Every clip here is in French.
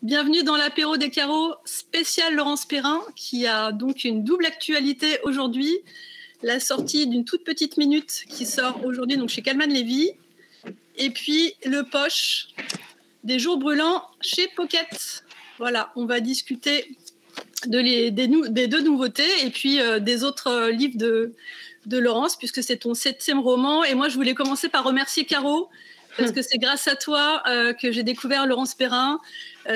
Bienvenue dans l'apéro des carreaux spécial Laurence Perrin, qui a donc une double actualité aujourd'hui. La sortie d'une toute petite minute qui sort aujourd'hui donc chez Calman Levy, et puis le poche des jours brûlants chez Pocket. Voilà, on va discuter des deux nouveautés et puis des autres livres de Laurence, puisque c'est ton 7e roman. Et moi, je voulais commencer par remercier Caro, parce que c'est grâce à toi que j'ai découvert Laurence Perrin.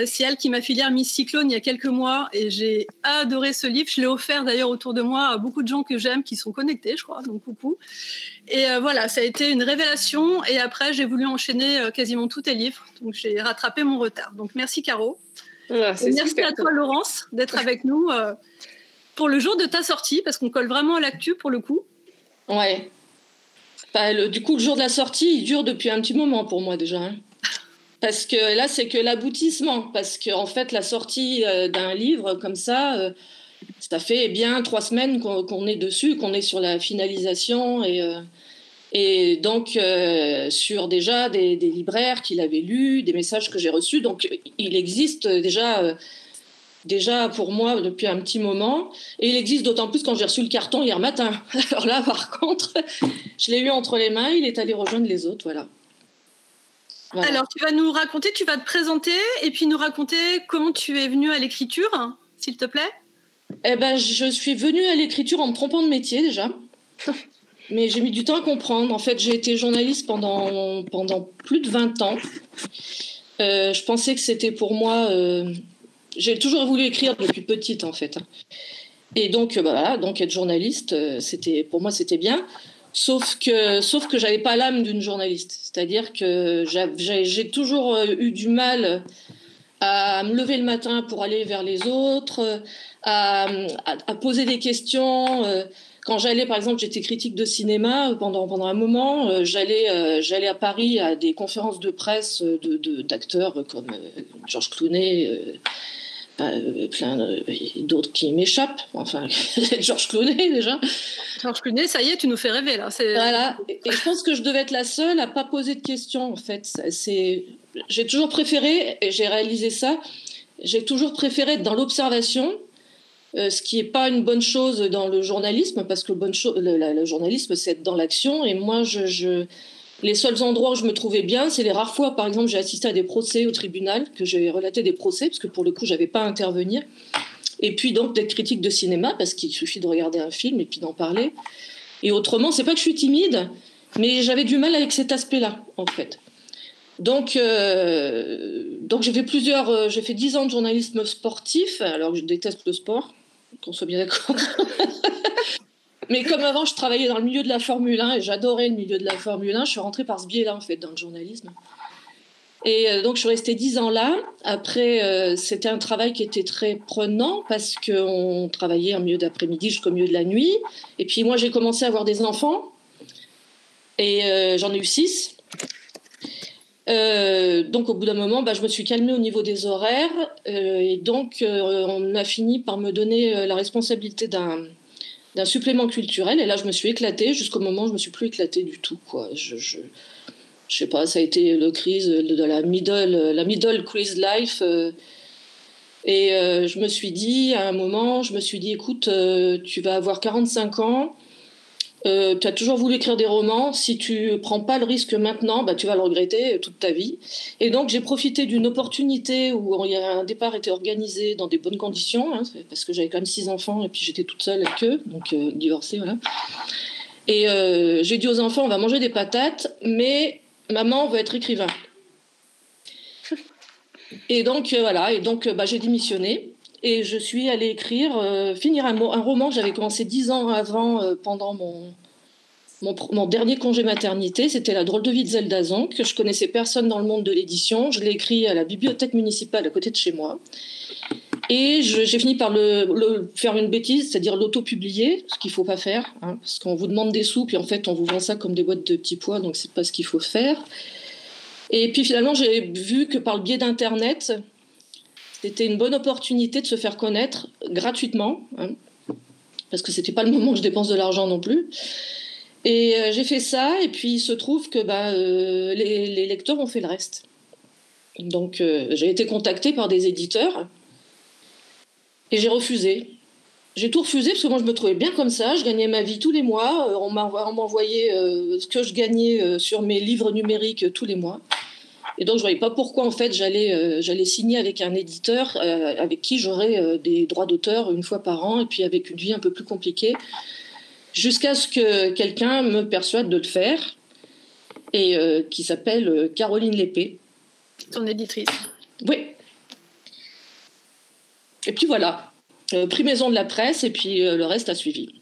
C'est elle qui m'a filé Miss Cyclone il y a quelques mois et j'ai adoré ce livre. Je l'ai offert d'ailleurs autour de moi à beaucoup de gens que j'aime qui sont connectés, je crois, donc coucou. Et voilà, ça a été une révélation. Et après, j'ai voulu enchaîner quasiment tous tes livres. Donc, j'ai rattrapé mon retard. Donc, merci Caro. Merci super. À toi Laurence d'être avec nous pour le jour de ta sortie, parce qu'on colle vraiment à l'actu pour le coup. Ouais. Du coup, le jour de la sortie, il dure depuis un petit moment pour moi déjà. Hein. Parce que là, c'est que l'aboutissement. Parce qu'en fait, la sortie d'un livre comme ça, ça fait bien 3 semaines qu'on est dessus, qu'on est sur la finalisation. Et donc, sur déjà des libraires qui l'avaient lu, des messages que j'ai reçus. Donc, il existe déjà pour moi depuis un petit moment. Et il existe d'autant plus quand j'ai reçu le carton hier matin. Alors là, par contre, je l'ai eu entre les mains. Il est allé rejoindre les autres, voilà. Alors, tu vas nous raconter, tu vas te présenter et puis nous raconter comment tu es venue à l'écriture, s'il te plaît. Eh ben, je suis venue à l'écriture en me trompant de métier déjà. Mais j'ai mis du temps à comprendre. En fait, j'ai été journaliste pendant plus de 20 ans. Je pensais que c'était pour moi... j'ai toujours voulu écrire depuis petite, en fait. Et donc, voilà, donc être journaliste, pour moi, c'était bien. Sauf que j'avais pas l'âme d'une journaliste. C'est-à-dire que j'ai toujours eu du mal à me lever le matin pour aller vers les autres, à poser des questions. Quand j'allais, par exemple, j'étais critique de cinéma pendant un moment, j'allais à Paris à des conférences de presse d'acteurs comme Georges Clooney, plein d'autres qui m'échappent. Enfin, Georges Clooney déjà. Georges Clooney, ça y est, tu nous fais rêver là. Voilà. Et je pense que je devais être la seule à pas poser de questions en fait. J'ai toujours préféré, et j'ai réalisé ça, j'ai toujours préféré être dans l'observation, ce qui n'est pas une bonne chose dans le journalisme, parce que le journalisme, c'est être dans l'action. Et moi, les seuls endroits où je me trouvais bien, c'est les rares fois, par exemple, j'ai assisté à des procès au tribunal, que j'ai relaté des procès, parce que pour le coup, je n'avais pas à intervenir. Et puis donc d'être critique de cinéma, parce qu'il suffit de regarder un film et puis d'en parler. Et autrement, c'est pas que je suis timide, mais j'avais du mal avec cet aspect-là, en fait. Donc j'ai fait 10 ans de journalisme sportif, alors je déteste le sport, qu'on soit bien d'accord. Mais comme avant, je travaillais dans le milieu de la Formule 1 et j'adorais le milieu de la Formule 1, je suis rentrée par ce biais-là, en fait, dans le journalisme. Et donc, je suis restée 10 ans là. Après, c'était un travail qui était très prenant parce qu'on travaillait en milieu d'après-midi jusqu'au milieu de la nuit. Et puis, moi, j'ai commencé à avoir des enfants. Et j'en ai eu 6. Donc, au bout d'un moment, je me suis calmée au niveau des horaires. Et donc, on a fini par me donner la responsabilité d'un supplément culturel. Et là, je me suis éclatée jusqu'au moment où je ne me suis plus éclatée du tout, quoi. Je sais pas, ça a été le crise de la middle crise life. Et je me suis dit, à un moment, écoute, tu vas avoir 45 ans, tu as toujours voulu écrire des romans, si tu prends pas le risque maintenant, tu vas le regretter toute ta vie. Et donc, j'ai profité d'une opportunité où un départ était organisé dans des bonnes conditions, hein, parce que j'avais quand même 6 enfants et puis j'étais toute seule avec eux, donc divorcée, voilà. Et j'ai dit aux enfants, on va manger des patates, mais... maman veut être écrivain. Et donc, voilà. Et donc, j'ai démissionné. Et je suis allée finir un roman que j'avais commencé 10 ans avant, pendant mon dernier congé maternité. C'était La drôle de vie de Zelda Zonk, que je connaissais personne dans le monde de l'édition. Je l'ai écrit à la bibliothèque municipale à côté de chez moi. Et j'ai fini par faire une bêtise, c'est-à-dire l'auto-publier, ce qu'il ne faut pas faire, hein, parce qu'on vous demande des sous, puis en fait, on vous vend ça comme des boîtes de petits pois, donc ce n'est pas ce qu'il faut faire. Et puis finalement, j'ai vu que par le biais d'Internet, c'était une bonne opportunité de se faire connaître gratuitement, hein, parce que ce n'était pas le moment où je dépense de l'argent non plus. Et j'ai fait ça, et puis il se trouve que les lecteurs ont fait le reste. Donc, j'ai été contactée par des éditeurs et j'ai refusé. J'ai tout refusé parce que moi, je me trouvais bien comme ça. Je gagnais ma vie tous les mois. On m'envoyait ce que je gagnais sur mes livres numériques tous les mois. Et donc, je ne voyais pas pourquoi, en fait, j'allais signer avec un éditeur avec qui j'aurais des droits d'auteur une fois par an et puis avec une vie un peu plus compliquée, jusqu'à ce que quelqu'un me persuade de le faire, et qui s'appelle Caroline Lépée. Ton éditrice. Oui. Et puis voilà, prix Maison de la Presse, et puis le reste a suivi.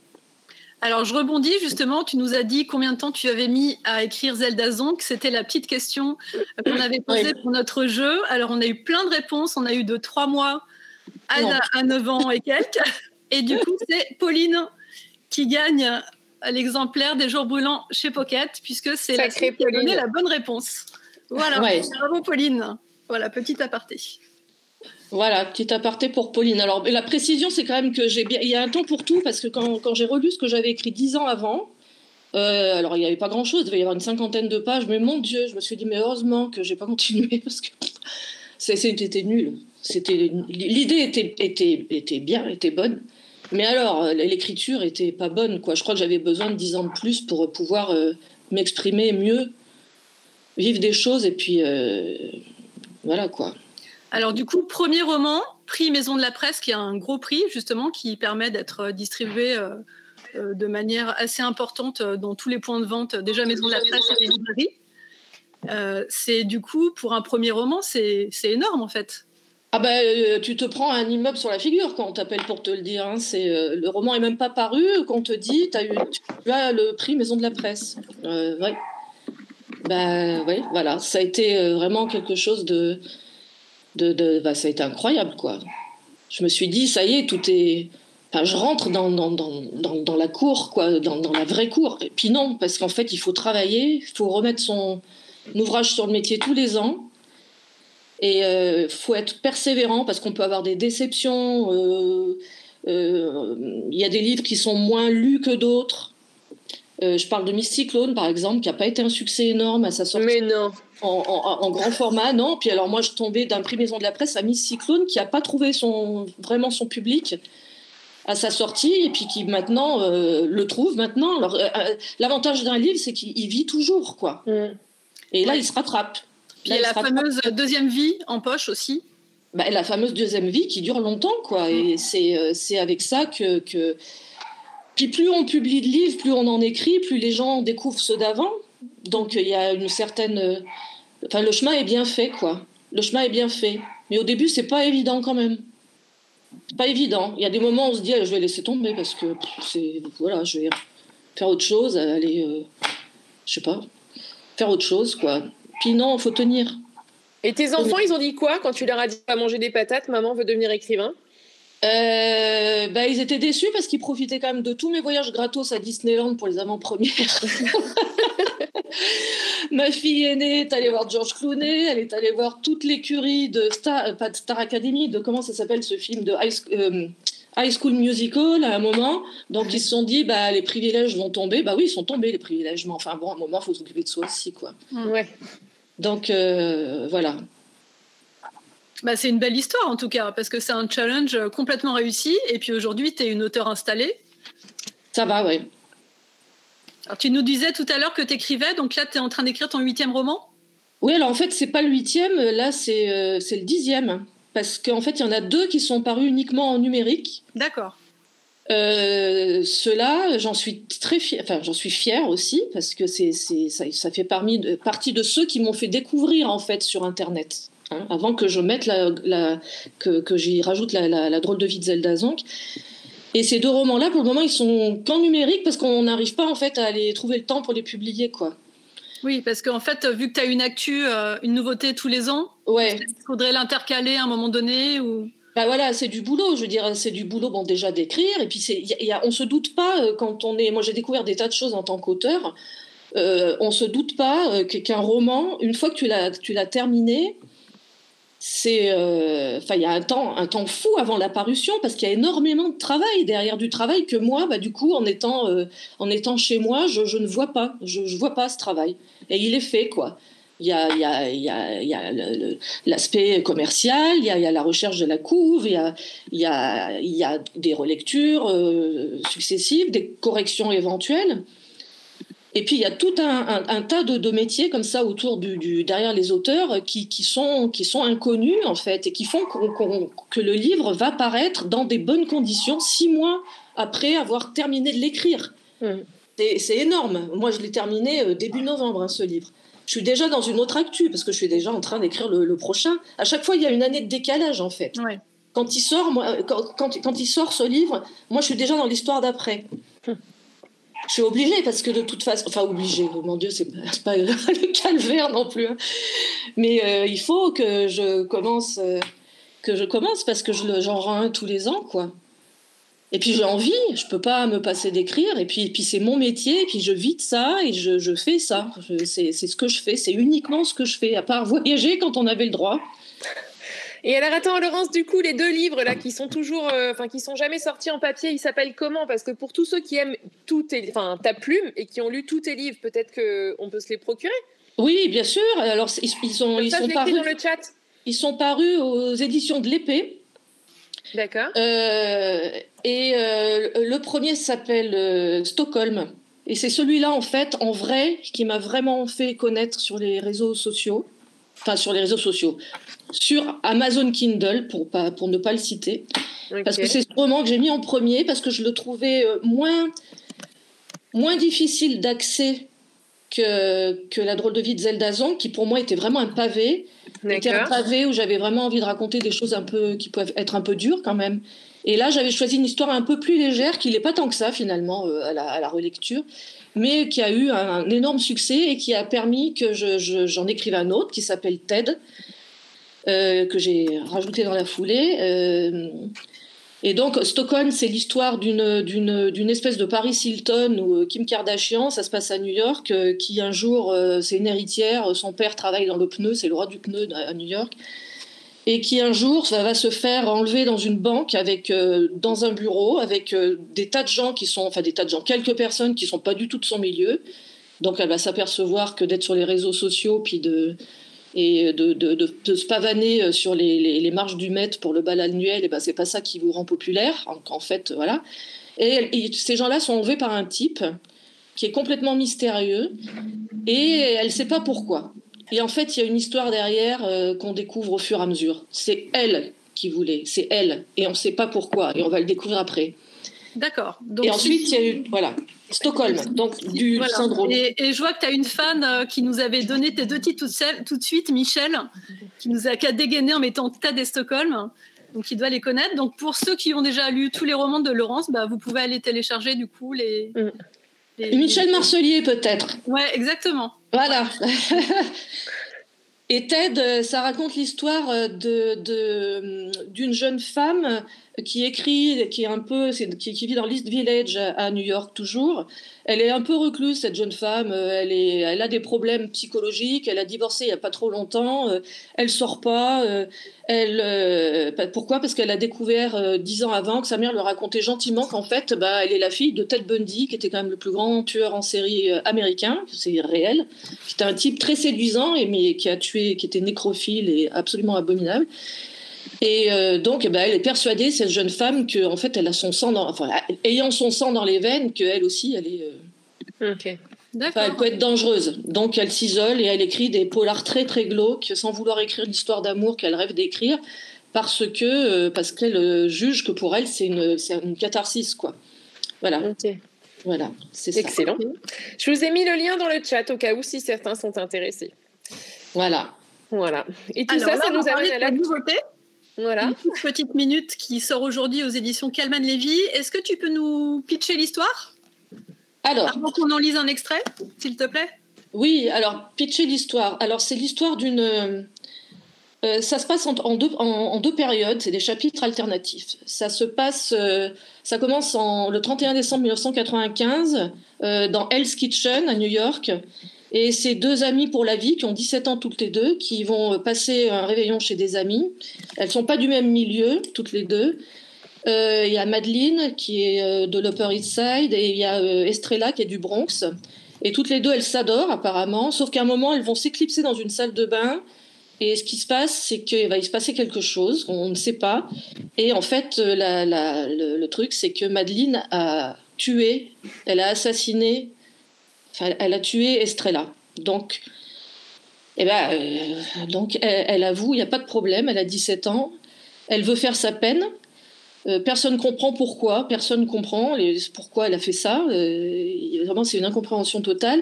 Alors, je rebondis justement, tu nous as dit combien de temps tu avais mis à écrire Zelda Zonk. C'était la petite question qu'on avait posée pour notre jeu. Alors, on a eu plein de réponses. On a eu de 3 mois à 9 ans et quelques. Et du coup, c'est Pauline qui gagne l'exemplaire des Jours Brûlants chez Pocket, puisque c'est la qui a donné la bonne réponse. Voilà, bravo Pauline. Voilà, petit aparté. Voilà, petit aparté pour Pauline. Alors, la précision, c'est quand même que il y a un temps pour tout, parce que quand j'ai relu ce que j'avais écrit 10 ans avant, alors il n'y avait pas grand-chose, il devait y avoir une 50aine de pages, mais mon Dieu, je me suis dit, mais heureusement que je n'ai pas continué, parce que c'était nul. L'idée était bien, était bonne, mais alors, l'écriture était pas bonne, quoi. Je crois que j'avais besoin de 10 ans de plus pour pouvoir m'exprimer mieux, vivre des choses, et puis voilà, quoi. Alors du coup, premier roman, prix Maison de la Presse, qui est un gros prix justement, qui permet d'être distribué de manière assez importante dans tous les points de vente, déjà Maison de la Presse et les librairies. C'est du coup, pour un premier roman, c'est énorme en fait. Ah ben, tu te prends un immeuble sur la figure quand on t'appelle pour te le dire. Hein. Le roman n'est même pas paru, quand on te dit tu as le prix Maison de la Presse. Ouais. Ben, ouais, voilà, ça a été vraiment quelque chose ça a été incroyable, quoi. Je me suis dit, ça y est, tout est... Enfin, je rentre dans la cour, quoi, dans la vraie cour. Et puis non, parce qu'en fait, il faut travailler, il faut remettre son ouvrage sur le métier tous les ans. Et il faut être persévérant, parce qu'on peut avoir des déceptions. Il y a des livres qui sont moins lus que d'autres. Je parle de Mystic Clone, par exemple, qui n'a pas été un succès énorme à sa sortie. Mais non. En grand format, non. Puis alors moi, je tombais d'un prix Maison de la Presse à Mystic Clone, qui n'a pas trouvé vraiment son public à sa sortie, et puis qui maintenant le trouve maintenant. Alors, l'avantage d'un livre, c'est qu'il vit toujours, quoi. Et là, il se rattrape. Puis il y a la fameuse deuxième vie en poche aussi. Bah, la fameuse deuxième vie qui dure longtemps, quoi. Et c'est avec ça que... Puis plus on publie de livres, plus on en écrit, plus les gens découvrent ceux d'avant. Donc il y a une certaine... Enfin, le chemin est bien fait, quoi. Le chemin est bien fait. Mais au début, c'est pas évident quand même. C'est pas évident. Il y a des moments où on se dit, je vais laisser tomber parce que voilà, je vais faire autre chose, aller, je sais pas, faire autre chose, quoi. Puis non, il faut tenir. Et tes enfants, ils ont dit quoi quand tu leur as dit « va manger des patates, maman veut devenir écrivain » Ils étaient déçus parce qu'ils profitaient quand même de tous mes voyages gratos à Disneyland pour les avant-premières. Ma fille aînée est allée voir George Clooney, elle est allée voir toute l'écurie de pas de Star Academy, de comment ça s'appelle ce film de High School Musical à un moment. Donc ils se sont dit les privilèges vont tomber. Bah oui, ils sont tombés les privilèges, mais enfin bon, à un moment il faut s'occuper de soi aussi, quoi. Ouais. Donc voilà. C'est une belle histoire en tout cas, parce que c'est un challenge complètement réussi. Et puis aujourd'hui, tu es une auteure installée. Ça va, ouais. Alors, tu nous disais tout à l'heure que tu écrivais, donc là, tu es en train d'écrire ton 8e roman ? Oui, alors en fait, c'est pas le 8e, là, c'est le 10e. Parce qu'en fait, il y en a 2 qui sont parus uniquement en numérique. D'accord. Ceux-là, j'en suis très fière, enfin, j'en suis fière aussi, parce que ça fait partie de ceux qui m'ont fait découvrir, en fait, sur Internet. Hein, avant que je mette que j'y rajoute la drôle de vie de Zelda Zonk. Et ces 2 romans-là, pour le moment, ils sont qu'en numérique parce qu'on n'arrive pas en fait à aller trouver le temps pour les publier, quoi. Oui, parce qu'en fait, vu que tu as une actu, une nouveauté tous les ans, il faudrait l'intercaler à un moment donné ou... Voilà, c'est du boulot, je veux dire, c'est du boulot, bon, déjà d'écrire, et puis on se doute pas quand on est... Moi, j'ai découvert des tas de choses en tant qu'auteur. On se doute pas qu'un roman, une fois que tu l'as terminé, il y a un temps fou avant la parution parce qu'il y a énormément de travail derrière, du travail que moi, du coup, en étant chez moi, je ne vois pas, je vois pas ce travail. Et il est fait, quoi. Il y a l'aspect commercial, il y a la recherche de la couve, il y a des relectures successives, des corrections éventuelles. Et puis il y a tout un tas de métiers comme ça autour derrière les auteurs qui sont inconnus en fait et qui font que le livre va paraître dans des bonnes conditions 6 mois après avoir terminé de l'écrire. C'est énorme. Moi je l'ai terminé début novembre ce livre. Je suis déjà dans une autre actu parce que je suis déjà en train d'écrire le prochain. À chaque fois il y a une année de décalage en fait. Ouais. Quand il sort, quand il sort ce livre, moi je suis déjà dans l'histoire d'après. Je suis obligée parce que de toute façon, enfin obligée, mon Dieu, c'est pas le calvaire non plus. Hein. Mais il faut que je commence parce que j'en rends un tous les ans, quoi. Et puis j'ai envie, je peux pas me passer d'écrire. Et puis c'est mon métier, et puis je vis de ça et je fais ça. C'est ce que je fais, c'est uniquement ce que je fais, à part voyager quand on avait le droit. Et alors attends Laurence, du coup les 2 livres là qui sont toujours, qui sont jamais sortis en papier, ils s'appellent comment? Parce que pour tous ceux qui aiment ta plume et qui ont lu tous tes livres, peut-être qu'on peut se les procurer. Oui, bien sûr. Alors ils sont parus dans le chat. Ils sont parus aux éditions de l'Épée. D'accord. Le premier s'appelle Stockholm. Et c'est celui-là, en fait, en vrai, qui m'a vraiment fait connaître sur les réseaux sociaux. Enfin, sur les réseaux sociaux. Sur Amazon Kindle, pour ne pas le citer. Okay. Parce que c'est ce roman que j'ai mis en premier, parce que je le trouvais moins difficile d'accès que La drôle de vie de Zelda Zong, qui pour moi était vraiment un pavé. C'était un pavé où j'avais vraiment envie de raconter des choses qui peuvent être un peu dures quand même. Et là, j'avais choisi une histoire un peu plus légère, qui n'est pas tant que ça finalement à la relecture, mais qui a eu un énorme succès et qui a permis que j'en écrive un autre qui s'appelle Ted, que j'ai rajouté dans la foulée. Et donc, Stockholm, c'est l'histoire d'une espèce de Paris Hilton où Kim Kardashian, ça se passe à New York, qui un jour, c'est une héritière, son père travaille dans le pneu, c'est le roi du pneu à New York, et qui un jour va se faire enlever dans une banque dans un bureau avec des tas de gens quelques personnes qui ne sont pas du tout de son milieu. Donc, elle va s'apercevoir que d'être sur les réseaux sociaux, puis de se pavaner sur les marches du Met pour le bal annuel, et ben c'est pas ça qui vous rend populaire en fait, voilà. Et ces gens-là sont enlevés par un type qui est complètement mystérieux et elle sait pas pourquoi. Et en fait, il y a une histoire derrière qu'on découvre au fur et à mesure. C'est elle qui voulait, c'est elle, et on sait pas pourquoi, et on va le découvrir après. D'accord. Donc, et ensuite, il y a eu Stockholm, donc du syndrome. Et je vois que tu as une fan qui nous avait donné tes 2 titres tout de suite, Michel, qui a dégainé en mettant Ted et Stockholm, donc il doit les connaître. Donc pour ceux qui ont déjà lu tous les romans de Laurence, vous pouvez aller télécharger du coup Michel Marcelier peut-être. Ouais, exactement. Voilà. Et Ted, ça raconte l'histoire d'une jeune femme qui écrit, qui vit dans l'East Village à New York toujours. Elle est un peu recluse, cette jeune femme. Elle a des problèmes psychologiques. Elle a divorcé il n'y a pas trop longtemps. Elle sort pas. Pourquoi ? Parce qu'elle a découvert 10 ans avant que sa mère lui racontait gentiment qu'en fait, elle est la fille de Ted Bundy, qui était quand même le plus grand tueur en série américain. C'est réel. C'était un type très séduisant, mais qui a tué, qui était nécrophile et absolument abominable. Et donc, elle est persuadée, cette jeune femme, qu'en fait, elle a son sang ayant son sang dans les veines, qu'elle aussi, elle est. Ok. D'accord. Elle peut être dangereuse. Donc, elle s'isole et elle écrit des polars très, très glauques, sans vouloir écrire l'histoire d'amour qu'elle rêve d'écrire, parce qu'elle juge que pour elle, c'est une catharsis, quoi. Voilà. Ok. Voilà, c'est ça. Excellent. Je vous ai mis le lien dans le chat au cas où si certains sont intéressés. Voilà. Et tout ça nous amène à la nouveauté. Voilà. Une toute petite minute qui sort aujourd'hui aux éditions Kalman Levy. Est-ce que tu peux nous pitcher l'histoire ? Alors, avant qu'on en lise un extrait, s'il te plaît. Oui, alors, pitcher l'histoire. Alors, c'est l'histoire d'une... ça se passe en deux périodes, c'est des chapitres alternatifs. Ça commence le 31 décembre 1995 dans Hell's Kitchen à New York. Et c'est 2 amies pour la vie qui ont 17 ans toutes les deux, qui vont passer un réveillon chez des amies. Elles ne sont pas du même milieu, toutes les deux. Il y a Madeleine qui est de l'Upper East Side et il y a Estrella qui est du Bronx. Et toutes les deux, elles s'adorent apparemment, sauf qu'à un moment, elles vont s'éclipser dans une salle de bain. Et ce qui se passe, c'est qu'il va y se passer quelque chose, on ne sait pas. Et en fait, le truc, c'est que Madeleine a tué, elle a assassiné, enfin, elle a tué Estrella. Donc, elle avoue, il n'y a pas de problème, elle a 17 ans, elle veut faire sa peine. Personne ne comprend pourquoi, personne ne comprend pourquoi elle a fait ça. Vraiment, c'est une incompréhension totale.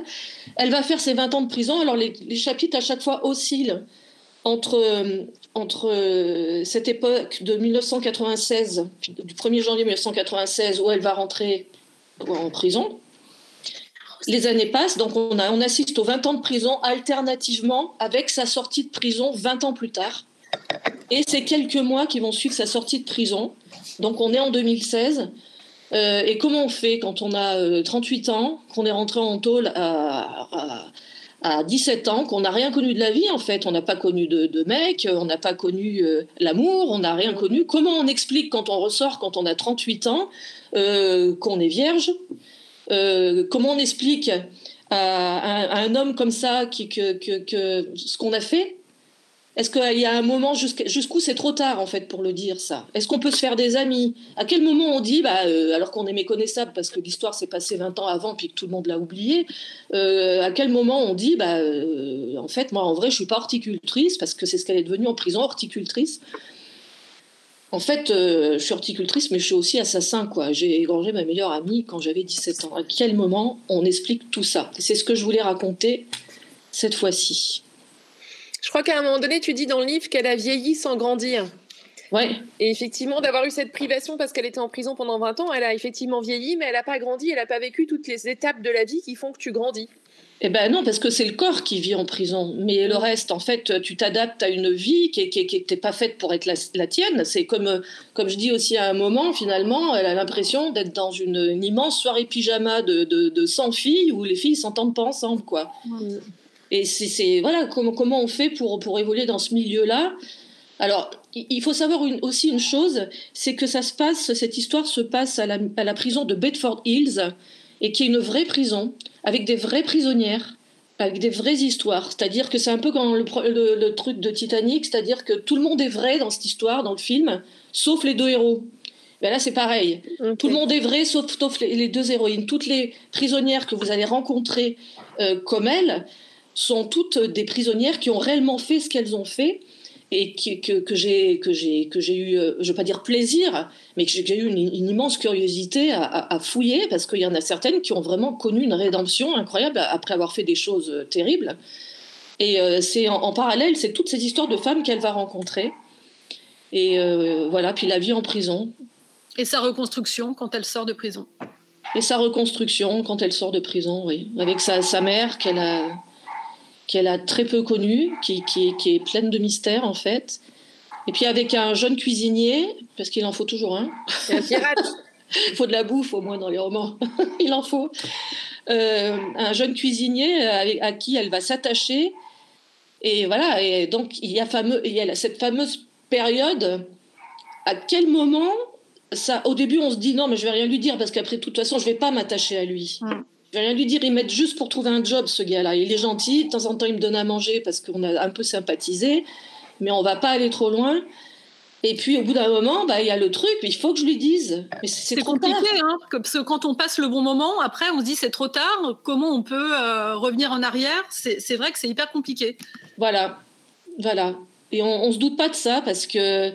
Elle va faire ses 20 ans de prison. Alors, les chapitres, à chaque fois, oscillent entre cette époque de 1996, du 1er janvier 1996, où elle va rentrer en prison. Les années passent, donc on assiste aux 20 ans de prison alternativement avec sa sortie de prison 20 ans plus tard. Et c'est quelques mois qui vont suivre sa sortie de prison. Donc on est en 2016. Et comment on fait quand on a 38 ans, qu'on est rentré en tôle à 17 ans, qu'on n'a rien connu de la vie en fait, on n'a pas connu de mec, on n'a pas connu l'amour, on n'a rien connu. Comment on explique quand on ressort, quand on a 38 ans, qu'on est vierge? Comment on explique à un homme comme ça que ce qu'on a fait? Est-ce qu'il y a un moment jusqu'où c'est trop tard en fait pour le dire ça? Est-ce qu'on peut se faire des amis? À quel moment on dit, alors qu'on est méconnaissable parce que l'histoire s'est passée 20 ans avant puis que tout le monde l'a oublié, à quel moment on dit, en fait, moi en vrai je suis pas horticultrice parce que c'est ce qu'elle est devenue en prison, horticultrice. En fait, je suis horticultrice, mais je suis aussi assassin, quoi. J'ai égorgé ma meilleure amie quand j'avais 17 ans. À quel moment on explique tout ça? C'est ce que je voulais raconter cette fois-ci. Je crois qu'à un moment donné, tu dis dans le livre qu'elle a vieilli sans grandir. Ouais. Et effectivement, d'avoir eu cette privation parce qu'elle était en prison pendant 20 ans, elle a effectivement vieilli, mais elle n'a pas grandi, elle n'a pas vécu toutes les étapes de la vie qui font que tu grandis. Eh ben non, parce que c'est le corps qui vit en prison. Mais le reste, en fait, tu t'adaptes à une vie qui n'était pas faite pour être la tienne. C'est comme je dis aussi à un moment, finalement, elle a l'impression d'être dans une immense soirée pyjama de 100 filles où les filles ne s'entendent pas ensemble, quoi. Et voilà, comment on fait pour évoluer dans ce milieu-là. Alors, il faut savoir aussi une chose, c'est que cette histoire se passe à la prison de Bedford Hills, et qui est une vraie prison, avec des vraies prisonnières, avec des vraies histoires. C'est-à-dire que c'est un peu comme le truc de Titanic, c'est-à-dire que tout le monde est vrai dans cette histoire, dans le film, sauf les deux héros. Ben là, c'est pareil. Okay. Tout le monde est vrai, sauf les deux héroïnes. Toutes les prisonnières que vous allez rencontrer comme elles sont toutes des prisonnières qui ont réellement fait ce qu'elles ont fait, et que j'ai eu, je ne veux pas dire plaisir, mais que j'ai eu une immense curiosité à fouiller, parce qu'il y en a certaines qui ont vraiment connu une rédemption incroyable après avoir fait des choses terribles. Et c'est en parallèle, c'est toutes ces histoires de femmes qu'elle va rencontrer. Et voilà, puis la vie en prison. Et sa reconstruction quand elle sort de prison. Et sa reconstruction quand elle sort de prison, oui. Avec sa mère qu'elle a très peu connue, qui est pleine de mystères en fait. Et puis avec un jeune cuisinier, parce qu'il en faut toujours un. Un pirate. Il faut de la bouffe au moins dans les romans. Il en faut. Un jeune cuisinier à qui elle va s'attacher. Et voilà. Et donc il y a cette fameuse période. À quel moment au début on se dit non mais je vais rien lui dire parce qu'après de toute façon je vais pas m'attacher à lui. Je vais rien lui dire, il m'aide juste pour trouver un job, ce gars-là. Il est gentil, de temps en temps, il me donne à manger parce qu'on a un peu sympathisé, mais on va pas aller trop loin. Et puis, au bout d'un moment, il y a le truc, il faut que je lui dise. Mais c'est trop compliqué, hein, parce que quand on passe le bon moment, après, on se dit c'est trop tard, comment on peut revenir en arrière? C'est vrai que c'est hyper compliqué. Voilà. Et on se doute pas de ça, parce que...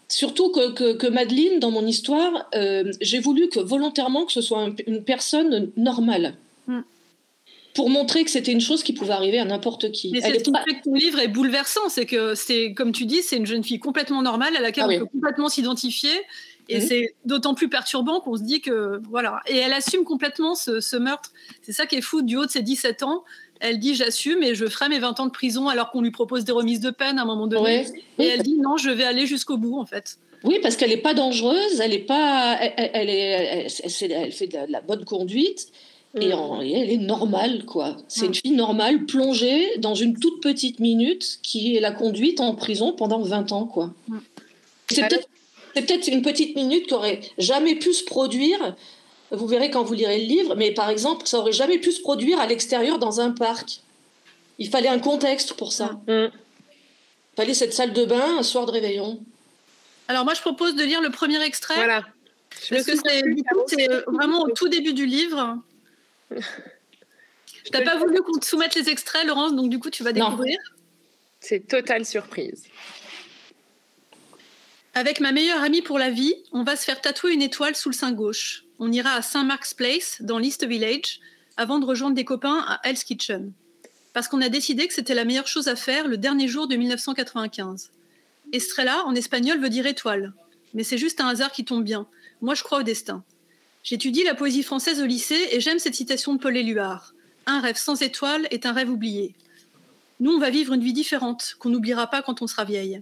Surtout que Madeleine, dans mon histoire, j'ai voulu volontairement que ce soit une personne normale. Pour montrer que c'était une chose qui pouvait arriver à n'importe qui. Mais c'est ce qui fait que ton livre est bouleversant, c'est que, comme tu dis, c'est une jeune fille complètement normale à laquelle on peut complètement s'identifier. Et c'est d'autant plus perturbant qu'on se dit que... Voilà. Et elle assume complètement ce meurtre. C'est ça qui est fou, du haut de ses 17 ans. Elle dit j'assume et je ferai mes 20 ans de prison alors qu'on lui propose des remises de peine à un moment donné. Et elle dit non, je vais aller jusqu'au bout en fait. Oui, parce qu'elle n'est pas dangereuse, elle fait de la bonne conduite et elle est normale, quoi. C'est une fille normale plongée dans une toute petite minute qui est la conduite en prison pendant 20 ans, quoi. C'est peut-être une petite minute qui aurait jamais pu se produire vous verrez quand vous lirez le livre, mais par exemple, ça aurait jamais pu se produire à l'extérieur dans un parc. Il fallait un contexte pour ça. Il fallait cette salle de bain un soir de réveillon. Alors moi, je propose de lire le premier extrait. Voilà. Parce que c'est vraiment au tout début du livre. Je n'ai pas voulu qu'on te soumette les extraits, Laurence, donc du coup, tu vas découvrir. C'est totale surprise. Avec ma meilleure amie pour la vie, on va se faire tatouer une étoile sous le sein gauche. On ira à St. Mark's Place, dans l'East Village, avant de rejoindre des copains à Hell's Kitchen. Parce qu'on a décidé que c'était la meilleure chose à faire le dernier jour de 1995. Estrella, en espagnol, veut dire étoile. Mais c'est juste un hasard qui tombe bien. Moi, je crois au destin. J'étudie la poésie française au lycée et j'aime cette citation de Paul Éluard. Un rêve sans étoile est un rêve oublié. Nous, on va vivre une vie différente, qu'on n'oubliera pas quand on sera vieille.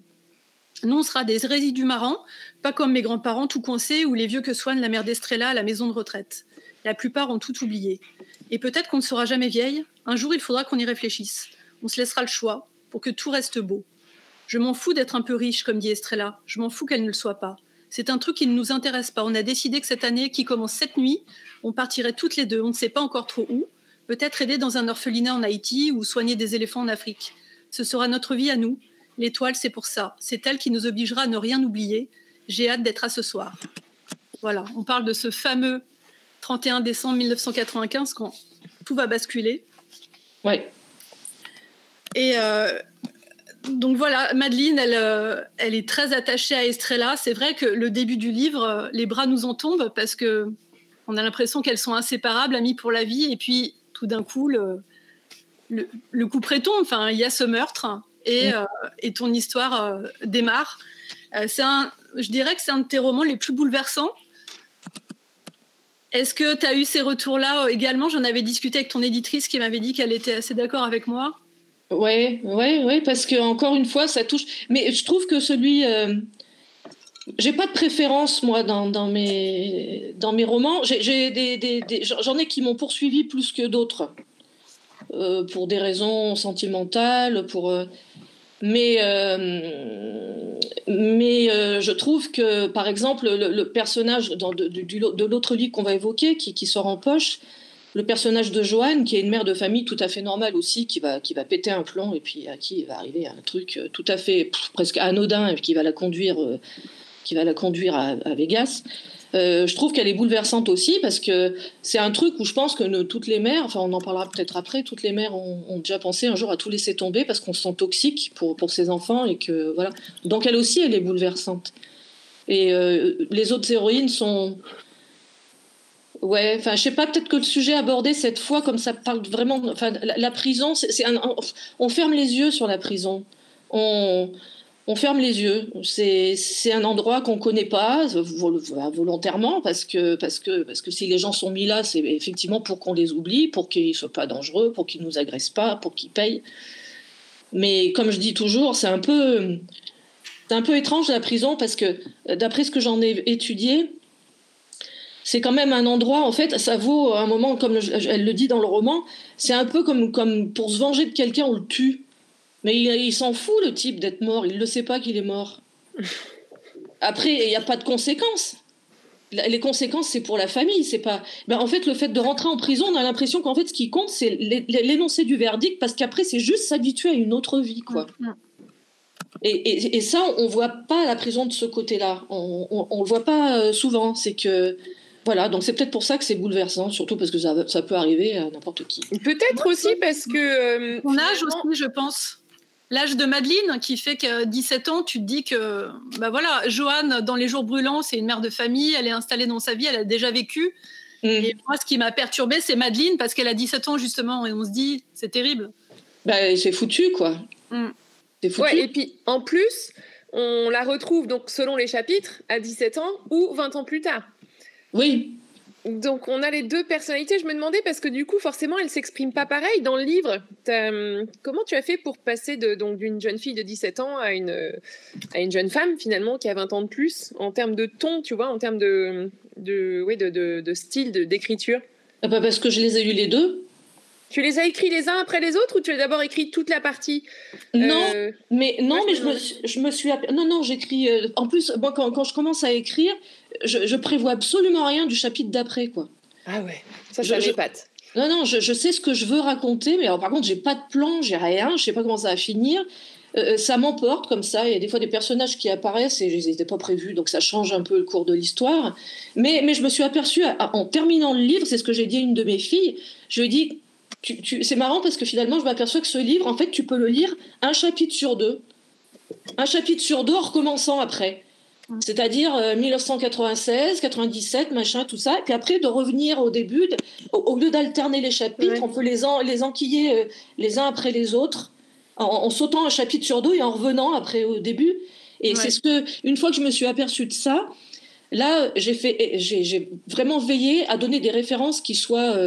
Nous, on sera des résidus marrants, pas comme mes grands-parents tout coincés ou les vieux que soigne la mère d'Estrella à la maison de retraite. La plupart ont tout oublié. Et peut-être qu'on ne sera jamais vieille. Un jour, il faudra qu'on y réfléchisse. On se laissera le choix pour que tout reste beau. Je m'en fous d'être un peu riche, comme dit Estrella. Je m'en fous qu'elle ne le soit pas. C'est un truc qui ne nous intéresse pas. On a décidé que cette année, qui commence cette nuit, on partirait toutes les deux. On ne sait pas encore trop où. Peut-être aider dans un orphelinat en Haïti ou soigner des éléphants en Afrique. Ce sera notre vie à nous. L'étoile, c'est pour ça. C'est elle qui nous obligera à ne rien oublier. J'ai hâte d'être à ce soir. Voilà, on parle de ce fameux 31 décembre 1995 quand tout va basculer. Ouais. Et donc voilà, Madeleine, elle est très attachée à Estrella. C'est vrai que le début du livre, les bras nous en tombent parce qu'on a l'impression qu'elles sont inséparables, amies pour la vie. Et puis, tout d'un coup, le coup près tombe. Enfin, il y a ce meurtre et ton histoire démarre. Je dirais que c'est un de tes romans les plus bouleversants. Est-ce que tu as eu ces retours-là également? J'en avais discuté avec ton éditrice qui m'avait dit qu'elle était assez d'accord avec moi. Ouais, parce que encore une fois, ça touche. Mais je trouve que celui, j'ai pas de préférence moi dans mes romans. J'en ai qui m'ont poursuivi plus que d'autres pour des raisons sentimentales, mais je trouve que, par exemple, le personnage de l'autre livre qu'on va évoquer, qui sort en poche, le personnage de Joanne, qui est une mère de famille tout à fait normale aussi, qui va péter un plomb et puis à qui il va arriver un truc tout à fait presque anodin et qui va la conduire à Vegas. Je trouve qu'elle est bouleversante aussi parce que c'est un truc où je pense que toutes les mères, enfin on en parlera peut-être après, toutes les mères ont déjà pensé un jour à tout laisser tomber parce qu'on se sent toxique pour ses enfants et que voilà. Donc elle aussi, elle est bouleversante. Et les autres héroïnes sont... Ouais, enfin, je sais pas, peut-être que le sujet abordé cette fois, comme ça parle vraiment... Enfin, la prison, on ferme les yeux sur la prison. On ferme les yeux. C'est un endroit qu'on connaît pas volontairement parce que si les gens sont mis là, c'est effectivement pour qu'on les oublie, pour qu'ils soient pas dangereux, pour qu'ils nous agressent pas, pour qu'ils payent. Mais comme je dis toujours, c'est un peu étrange la prison parce que d'après ce que j'en ai étudié, c'est quand même un endroit, en fait, ça vaut un moment, comme elle le dit dans le roman, c'est un peu comme pour se venger de quelqu'un, on le tue. Mais il s'en fout, le type, d'être mort. Il ne le sait pas qu'il est mort. Après, il n'y a pas de conséquences. Les conséquences, c'est pour la famille. C'est pas... en fait, le fait de rentrer en prison, on a l'impression qu'en fait, ce qui compte, c'est l'énoncé du verdict, parce qu'après, c'est juste s'habituer à une autre vie, quoi. Et ça, on ne voit pas la prison de ce côté-là. On ne le voit pas souvent. C'est que... Voilà, donc c'est peut-être pour ça que c'est bouleversant, surtout parce que ça peut arriver à n'importe qui. Peut-être aussi parce que... Ton âge aussi, je pense. L'âge de Madeleine, qui fait que 17 ans, tu te dis que, Joanne, dans Les Jours Brûlants, c'est une mère de famille, elle est installée dans sa vie, elle a déjà vécu. Et moi, ce qui m'a perturbée, c'est Madeleine, parce qu'elle a 17 ans, justement, et on se dit, c'est terrible. C'est foutu, quoi. C'est foutu. Ouais, et puis, en plus, on la retrouve, donc, selon les chapitres, à 17 ans ou 20 ans plus tard. Oui. Donc, on a les deux personnalités. Je me demandais, parce que du coup, forcément, elle ne s'exprime pas pareil. Dans le livre, comment tu as fait pour passer d'une jeune fille de 17 ans à une jeune femme, finalement, qui a 20 ans de plus, en termes de ton, tu vois, en termes de style, d'écriture? Parce que je les ai lus les deux. Tu les as écrits les uns après les autres ou tu as d'abord écrit toute la partie? Non, mais je me suis... Non, j'écris... En plus, moi, quand je commence à écrire, je prévois absolument rien du chapitre d'après, quoi. Ah ouais, ça m'épate. Non, je sais ce que je veux raconter, mais alors, par contre, j'ai pas de plan, j'ai rien, je sais pas comment ça va finir. Ça m'emporte comme ça. Il y a des fois des personnages qui apparaissent et je les ai pas prévus, donc ça change un peu le cours de l'histoire. Mais je me suis aperçue, en terminant le livre, c'est ce que j'ai dit à une de mes filles, je lui ai dit, c'est marrant parce que finalement, je m'aperçois que ce livre, en fait, tu peux le lire un chapitre sur deux. Un chapitre sur deux en recommençant après. C'est-à-dire 1996, 97, machin, tout ça. Et puis après, de revenir au début, au lieu d'alterner les chapitres, on peut les enquiller les uns après les autres, en sautant un chapitre sur deux et en revenant après au début. Et c'est ce que, une fois que je me suis aperçue de ça, là, j'ai vraiment veillé à donner des références qui soient,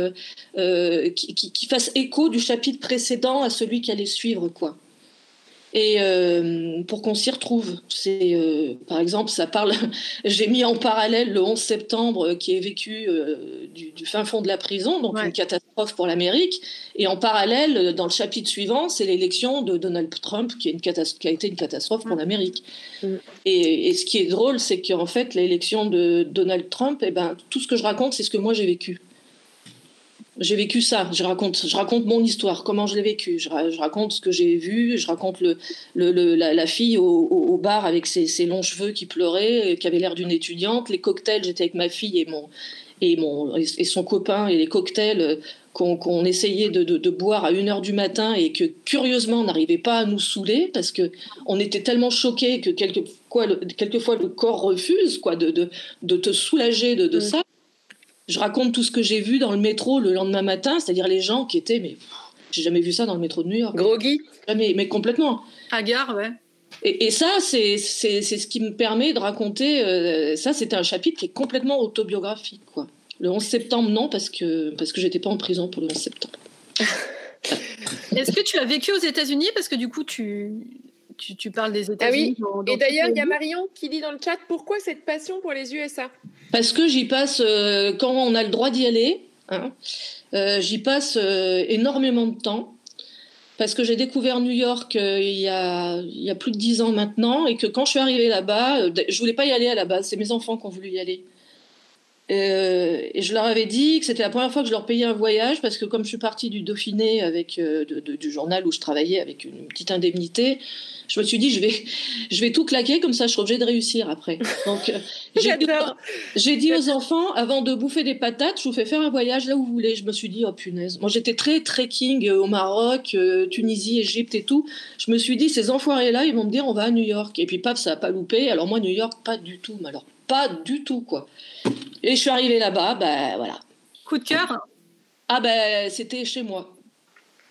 qui fassent écho du chapitre précédent à celui qui allait suivre, quoi. Et pour qu'on s'y retrouve, par exemple, ça parle. J'ai mis en parallèle le 11 septembre qui est vécu du fin fond de la prison, donc une catastrophe pour l'Amérique. Et en parallèle, dans le chapitre suivant, c'est l'élection de Donald Trump qui a été une catastrophe pour l'Amérique. Et ce qui est drôle, c'est qu'en fait, l'élection de Donald Trump, tout ce que je raconte, c'est ce que moi j'ai vécu. J'ai vécu ça, je raconte mon histoire, comment je l'ai vécu, je raconte ce que j'ai vu, je raconte la fille au bar avec ses longs cheveux qui pleurait, qui avait l'air d'une étudiante, les cocktails, j'étais avec ma fille et son copain, et les cocktails qu'on essayait de boire à 1h du matin et que curieusement on n'arrivait pas à nous saouler parce qu'on était tellement choqués que quelquefois le corps refuse de te soulager de ça. Je raconte tout ce que j'ai vu dans le métro le lendemain matin, c'est-à-dire les gens qui étaient, mais j'ai jamais vu ça dans le métro de New York. Groggy. Mais complètement. À gare, ouais. Et ça, c'est ce qui me permet de raconter. Ça, c'était un chapitre qui est complètement autobiographique, quoi. Le 11 septembre, non, parce que j'étais pas en prison pour le 11 septembre. Est-ce que tu as vécu aux États-Unis? Parce que du coup, tu parles des États-Unis. Ah oui. Et d'ailleurs, il y a Marion qui dit dans le chat, pourquoi cette passion pour les USA? Parce que j'y passe, quand on a le droit d'y aller, j'y passe énormément de temps. Parce que j'ai découvert New York il y a plus de 10 ans maintenant, et que quand je suis arrivée là-bas, je voulais pas y aller à la base, c'est mes enfants qui ont voulu y aller. Et je leur avais dit que c'était la première fois que je leur payais un voyage, parce que comme je suis partie du Dauphiné avec du journal où je travaillais avec une petite indemnité, je me suis dit je vais tout claquer, comme ça je serai obligée de réussir après. Donc j'ai dit aux enfants, avant de bouffer des patates, je vous fais faire un voyage là où vous voulez. Je me suis dit, oh punaise, moi j'étais très trekking au Maroc, Tunisie, Égypte et tout. Je me suis dit, ces enfoirés là, ils vont me dire on va à New York, et puis paf, ça n'a pas loupé. Alors moi New York, pas du tout, mais alors pas du tout, quoi. Et je suis arrivée là-bas, voilà. Coup de cœur? C'était chez moi.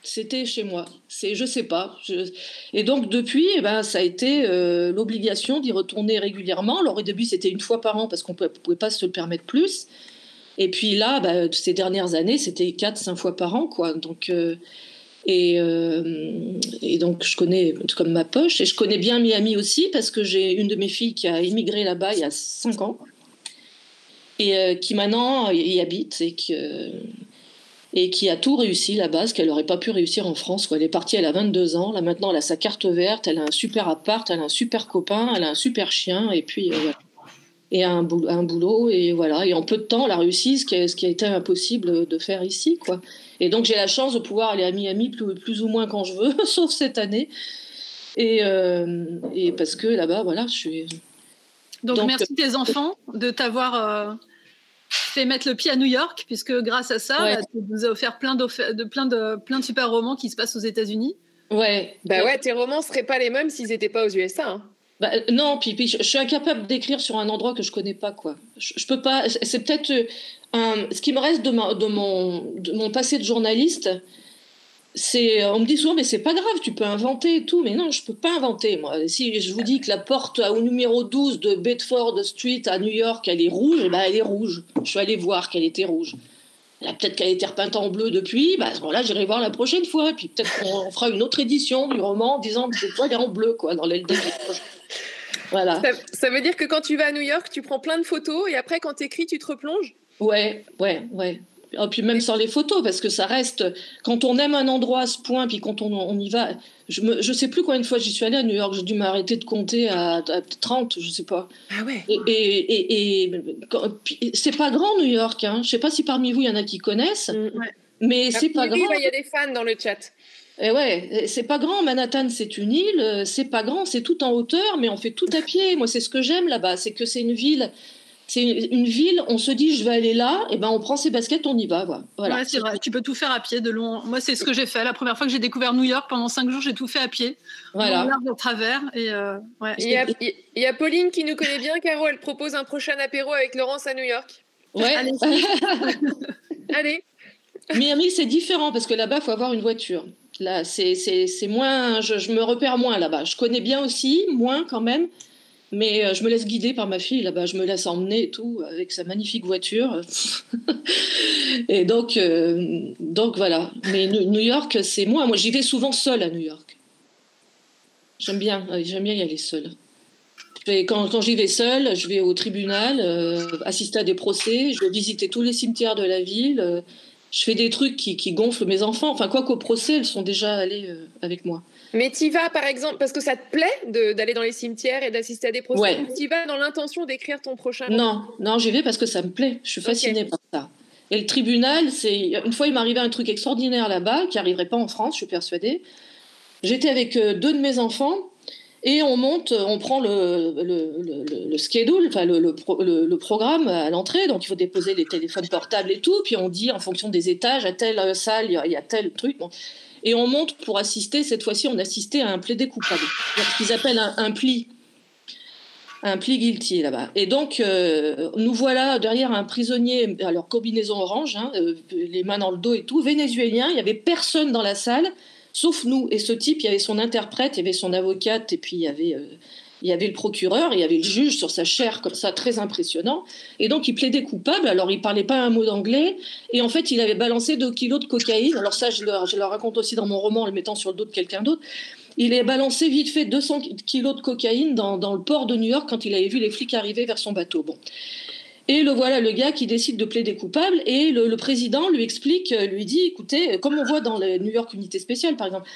C'était chez moi. Je sais pas. Et donc depuis, ça a été l'obligation d'y retourner régulièrement. Alors au début, c'était une fois par an parce qu'on pouvait pas se le permettre plus. Et puis là, ces dernières années, c'était 4-5 fois par an, quoi. Donc et donc je connais comme ma poche, et je connais bien Miami aussi parce que j'ai une de mes filles qui a immigré là-bas il y a 5 ans. Et qui maintenant y habite et qui a tout réussi là-bas, ce qu'elle n'aurait pas pu réussir en France, quoi. Elle est partie, elle a 22 ans, là maintenant elle a sa carte verte, elle a un super appart, elle a un super copain, elle a un super chien, et puis voilà. Et un boulot, et voilà. Et en peu de temps, elle a réussi ce qui a été impossible de faire ici, quoi. Et donc j'ai la chance de pouvoir aller à Miami plus ou moins quand je veux, sauf cette année. Et parce que là-bas, voilà, je suis... Donc merci tes enfants de t'avoir fait mettre le pied à New York, puisque grâce à ça, tu nous as offert plein de super romans qui se passent aux États-Unis. Ouais. Tes romans seraient pas les mêmes s'ils n'étaient pas aux USA. Hein. Non, puis je suis incapable d'écrire sur un endroit que je connais pas, quoi. Je peux pas. C'est peut-être ce qui me reste de mon passé de journaliste. On me dit souvent, mais c'est pas grave, tu peux inventer et tout. Mais non, je peux pas inventer, moi. Si je vous dis que la porte au numéro 12 de Bedford Street à New York, elle est rouge, elle est rouge. Je suis allée voir qu'elle était rouge. Peut-être qu'elle a été repeinte en bleu depuis. À ce moment-là, j'irai voir la prochaine fois. Et puis peut-être qu'on fera une autre édition du roman en disant que cette fois, elle est en bleu, quoi, dans l'LD. Voilà. Ça veut dire que quand tu vas à New York, tu prends plein de photos et après, quand tu écris, tu te replonges? Ouais. Et puis même sans les photos, parce que ça reste, quand on aime un endroit à ce point, puis quand on y va, je sais plus combien de fois j'y suis allée à New York, j'ai dû m'arrêter de compter à 30, je sais pas. Ah ouais. Et c'est pas grand New York, hein. Je sais pas si parmi vous il y en a qui connaissent, mais c'est pas grand. Il y a des fans dans le chat. Et ouais, c'est pas grand. Manhattan, c'est une île, c'est pas grand, c'est tout en hauteur, mais on fait tout à pied. Moi, c'est ce que j'aime là-bas, c'est que c'est une ville. C'est une ville, on se dit je vais aller là, et ben on prend ses baskets, on y va. Voilà. Ouais, c'est vrai, tu peux tout faire à pied de long. Moi, c'est ce que j'ai fait. La première fois que j'ai découvert New York, pendant 5 jours, j'ai tout fait à pied. Voilà. Au travers. Et, ouais. Il y a Pauline qui nous connaît bien, Caro, elle propose un prochain apéro avec Laurence à New York. Ouais. Allez. Miami, c'est différent, parce que là-bas, il faut avoir une voiture. Là, c'est moins, je me repère moins là-bas. Je connais bien aussi, moins quand même. Mais je me laisse guider par ma fille là-bas, je me laisse emmener et tout, avec sa magnifique voiture. Et donc voilà. Mais New York, c'est moi. Moi, j'y vais souvent seule à New York. J'aime bien y aller seule. Quand j'y vais seule, je vais au tribunal, assister à des procès, je vais visiter tous les cimetières de la ville. Je fais des trucs qui gonflent mes enfants. Enfin, quoi qu'au procès, elles sont déjà allées avec moi. Mais t'y vas, par exemple, parce que ça te plaît d'aller dans les cimetières et d'assister à des procès, ouais. ou t'y vas dans l'intention d'écrire ton prochain roman? Non, j'y vais parce que ça me plaît. Je suis fascinée par ça. Et le tribunal, une fois, il m'arrivait un truc extraordinaire là-bas, qui n'arriverait pas en France, je suis persuadée. J'étais avec 2 de mes enfants, et on prend le schedule, enfin le programme à l'entrée, donc il faut déposer les téléphones portables et tout, puis on dit en fonction des étages, à telle salle, il y a tel truc. Bon. Et on monte pour assister, cette fois-ci, on assistait à un plaidé coupable, ce qu'ils appellent un pli guilty là-bas. Et donc, nous voilà derrière un prisonnier, alors combinaison orange, les mains dans le dos et tout, vénézuélien, il n'y avait personne dans la salle, sauf nous. Et ce type, il y avait son interprète, il y avait son avocate, et puis il y avait le procureur, et il y avait le juge sur sa chaire, comme ça, très impressionnant. Et donc, il plaidait coupable. Alors, il ne parlait pas un mot d'anglais. Et en fait, il avait balancé 2 kilos de cocaïne. Alors ça, je le raconte aussi dans mon roman, en le mettant sur le dos de quelqu'un d'autre. Il a balancé vite fait 200 kilos de cocaïne dans le port de New York quand il avait vu les flics arriver vers son bateau. Bon. Et voilà le gars qui décide de plaider coupable, et le président lui explique, lui dit, écoutez, comme on voit dans le New York Unité Spéciale par exemple,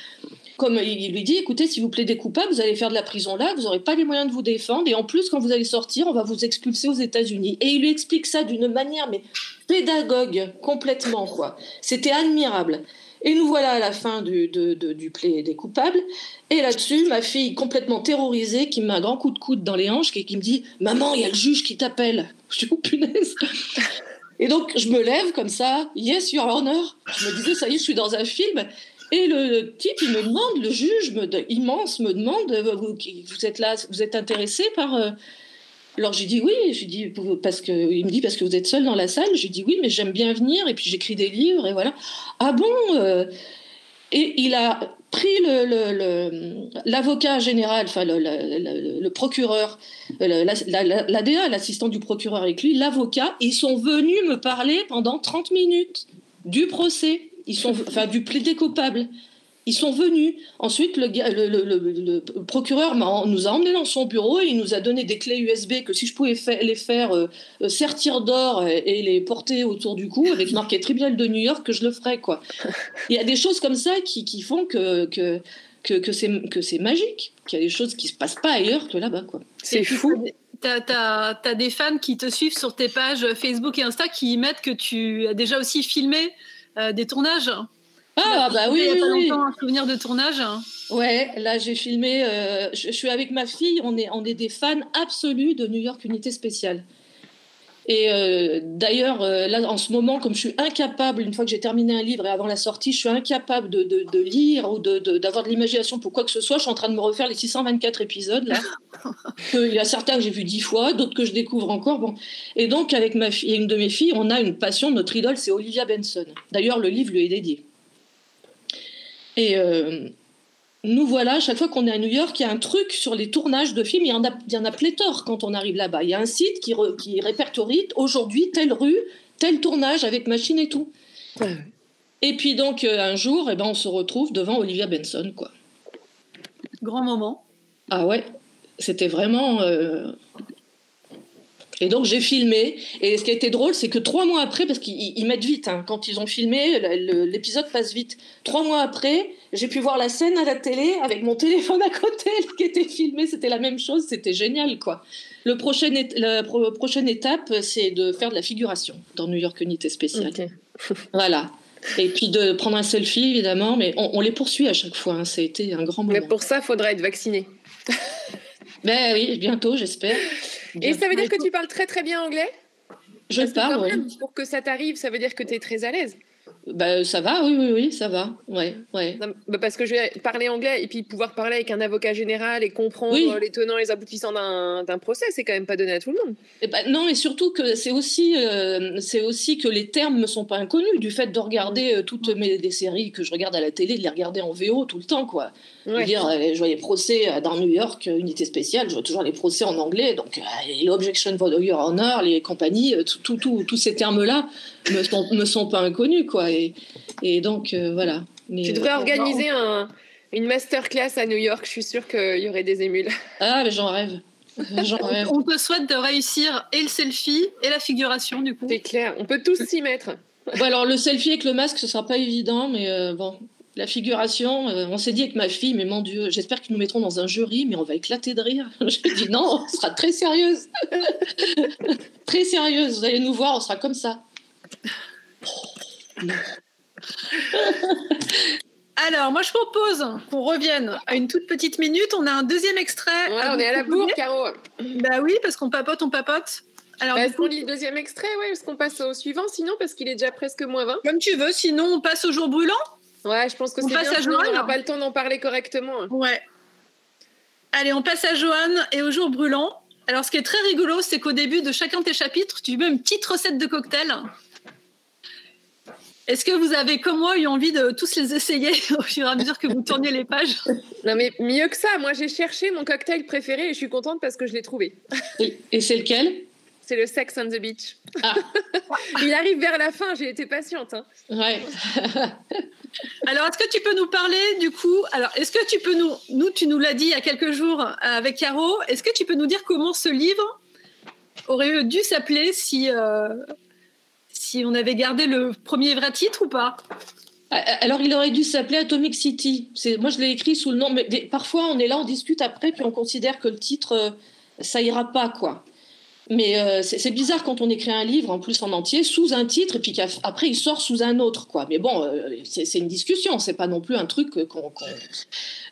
comme il lui dit, écoutez, si vous plaidez coupable, vous allez faire de la prison là, vous n'aurez pas les moyens de vous défendre, et en plus quand vous allez sortir, on va vous expulser aux États-Unis. Et il lui explique ça d'une manière mais pédagogue complètement, quoi. C'était admirable. Et nous voilà à la fin du plaidé coupable. Et là-dessus, ma fille complètement terrorisée, qui me met un grand coup de coude dans les hanches, et qui me dit « Maman, il y a le juge qui t'appelle !» Je dis « Oh punaise !» Et donc, je me lève comme ça. « Yes, Your Honor !» Je me disais « Ça y est, je suis dans un film !» Et le type, il me demande, le juge immense me demande « Vous êtes là, vous êtes intéressé par… » Alors j'ai dit oui, il me dit parce que vous êtes seul dans la salle. J'ai dit oui, mais j'aime bien venir, et puis j'écris des livres, et voilà. Ah bon Et il a pris l'avocat général, enfin le procureur, l'ADA, l'assistant du procureur avec lui, l'avocat, ils sont venus me parler pendant 30 minutes du procès, du plaidé coupable. Ils sont venus. Ensuite, le procureur nous a emmenés dans son bureau, et il nous a donné des clés USB que si je pouvais les faire sertir d'or et les porter autour du cou avec marqué Tribunal de New York, que je le ferais, quoi. Il y a des choses comme ça qui font que c'est magique, qu'il y a des choses qui se passent pas ailleurs que là-bas, quoi. C'est fou. T'as des fans qui te suivent sur tes pages Facebook et Insta qui mettent que tu as déjà aussi filmé des tournages. Ah bah oui, il y a pas oui. longtemps un souvenir de tournage. Ouais, là j'ai filmé. Je suis avec ma fille. On est des fans absolus de New York Unité Spéciale. Et d'ailleurs, là en ce moment, comme je suis incapable, une fois que j'ai terminé un livre et avant la sortie, je suis incapable de lire ou d'avoir de l'imagination pour quoi que ce soit. Je suis en train de me refaire les 624 épisodes là. Il y a certains que j'ai vus 10 fois, d'autres que je découvre encore. Bon. Et donc avec ma fille et une de mes filles, on a une passion. Notre idole, c'est Olivia Benson. D'ailleurs, le livre lui est dédié. Et nous voilà, chaque fois qu'on est à New York, il y a un truc sur les tournages de films, il y en a pléthore quand on arrive là-bas. Il y a un site qui répertorie aujourd'hui telle rue, tel tournage avec machine et tout. Ouais. Et puis donc un jour, on se retrouve devant Olivia Benson, quoi. Grand moment. Ah ouais, c'était vraiment… Et donc, j'ai filmé. Et ce qui a été drôle, c'est que 3 mois après, parce qu'ils mettent vite, hein, quand ils ont filmé, l'épisode passe vite. 3 mois après, j'ai pu voir la scène à la télé avec mon téléphone à côté qui était filmé. C'était la même chose. C'était génial, quoi. La prochaine étape, c'est de faire de la figuration dans New York Unité Spéciale. Okay. Voilà. Et puis de prendre un selfie, évidemment. Mais on les poursuit à chaque fois. Hein. Ça a été un grand moment. Mais pour ça, il faudra être vacciné. Ben oui, bientôt, j'espère. Et ça veut dire que tu parles très très bien anglais? Je parle, oui. Pour que ça t'arrive, ça veut dire que tu es très à l'aise? Bah, ça va, oui, ça va. Ouais. Non, bah parce que je vais parler anglais et puis pouvoir parler avec un avocat général et comprendre les tenants et les aboutissants d'un procès, c'est quand même pas donné à tout le monde. Et bah, non, et surtout que c'est aussi que les termes me sont pas inconnus du fait de regarder toutes des séries que je regarde à la télé, de les regarder en VO tout le temps, quoi. Je veux dire, je vois les procès dans New York, Unité Spéciale, je vois toujours les procès en anglais, donc l'objection for your honor, les compagnies, tous ces termes-là me sont pas inconnus, quoi. Et donc, voilà. Mais, tu devrais organiser une masterclass à New York, je suis sûre qu'il y aurait des émules. Ah, mais j'en rêve. On te souhaite de réussir et le selfie et la figuration, du coup. C'est clair, on peut tous s'y mettre. Bon, alors, le selfie avec le masque, ce sera pas évident, mais bon... La figuration, on s'est dit avec ma fille, mais mon Dieu, j'espère qu'ils nous mettront dans un jury, mais on va éclater de rire. Je lui ai dit non, on sera très sérieuse. Très sérieuse, vous allez nous voir, on sera comme ça. Alors, moi, je propose qu'on revienne à une toute petite minute. On a un deuxième extrait. Ouais, on est à la bourre, Caro. Bah oui, parce qu'on papote, Alors, est-ce qu'on lit le deuxième extrait? Ouais, est-ce qu'on passe au suivant sinon, parce qu'il est déjà presque moins 20? Comme tu veux, sinon on passe au jour brûlant. Ouais, je pense que c'est bien, sinon on n'aura pas le temps d'en parler correctement. Ouais. Allez, on passe à Joanne et au jour brûlant. Alors, ce qui est très rigolo, c'est qu'au début de chacun de tes chapitres, tu mets une petite recette de cocktail. Est-ce que vous avez, comme moi, eu envie de tous les essayer au fur et à mesure que vous tourniez les pages? Non, mais mieux que ça, moi j'ai cherché mon cocktail préféré et je suis contente parce que je l'ai trouvé. Et c'est lequel? C'est le Sex on the Beach. Ah. Il arrive vers la fin, j'ai été patiente. Hein. Ouais. Alors, est-ce que tu peux nous parler du coup? Alors, est-ce que tu peux tu nous l'as dit il y a quelques jours avec Caro, est-ce que tu peux nous dire comment ce livre aurait dû s'appeler si on avait gardé le premier vrai titre ou pas? Alors, il aurait dû s'appeler Atomic City. Moi, je l'ai écrit sous le nom, mais parfois, on est là, on discute après, puis on considère que le titre, ça ira pas, quoi. Mais c'est bizarre quand on écrit un livre, en plus en entier, sous un titre, et puis qu'après, il sort sous un autre, quoi. Mais bon, c'est une discussion, c'est pas non plus un truc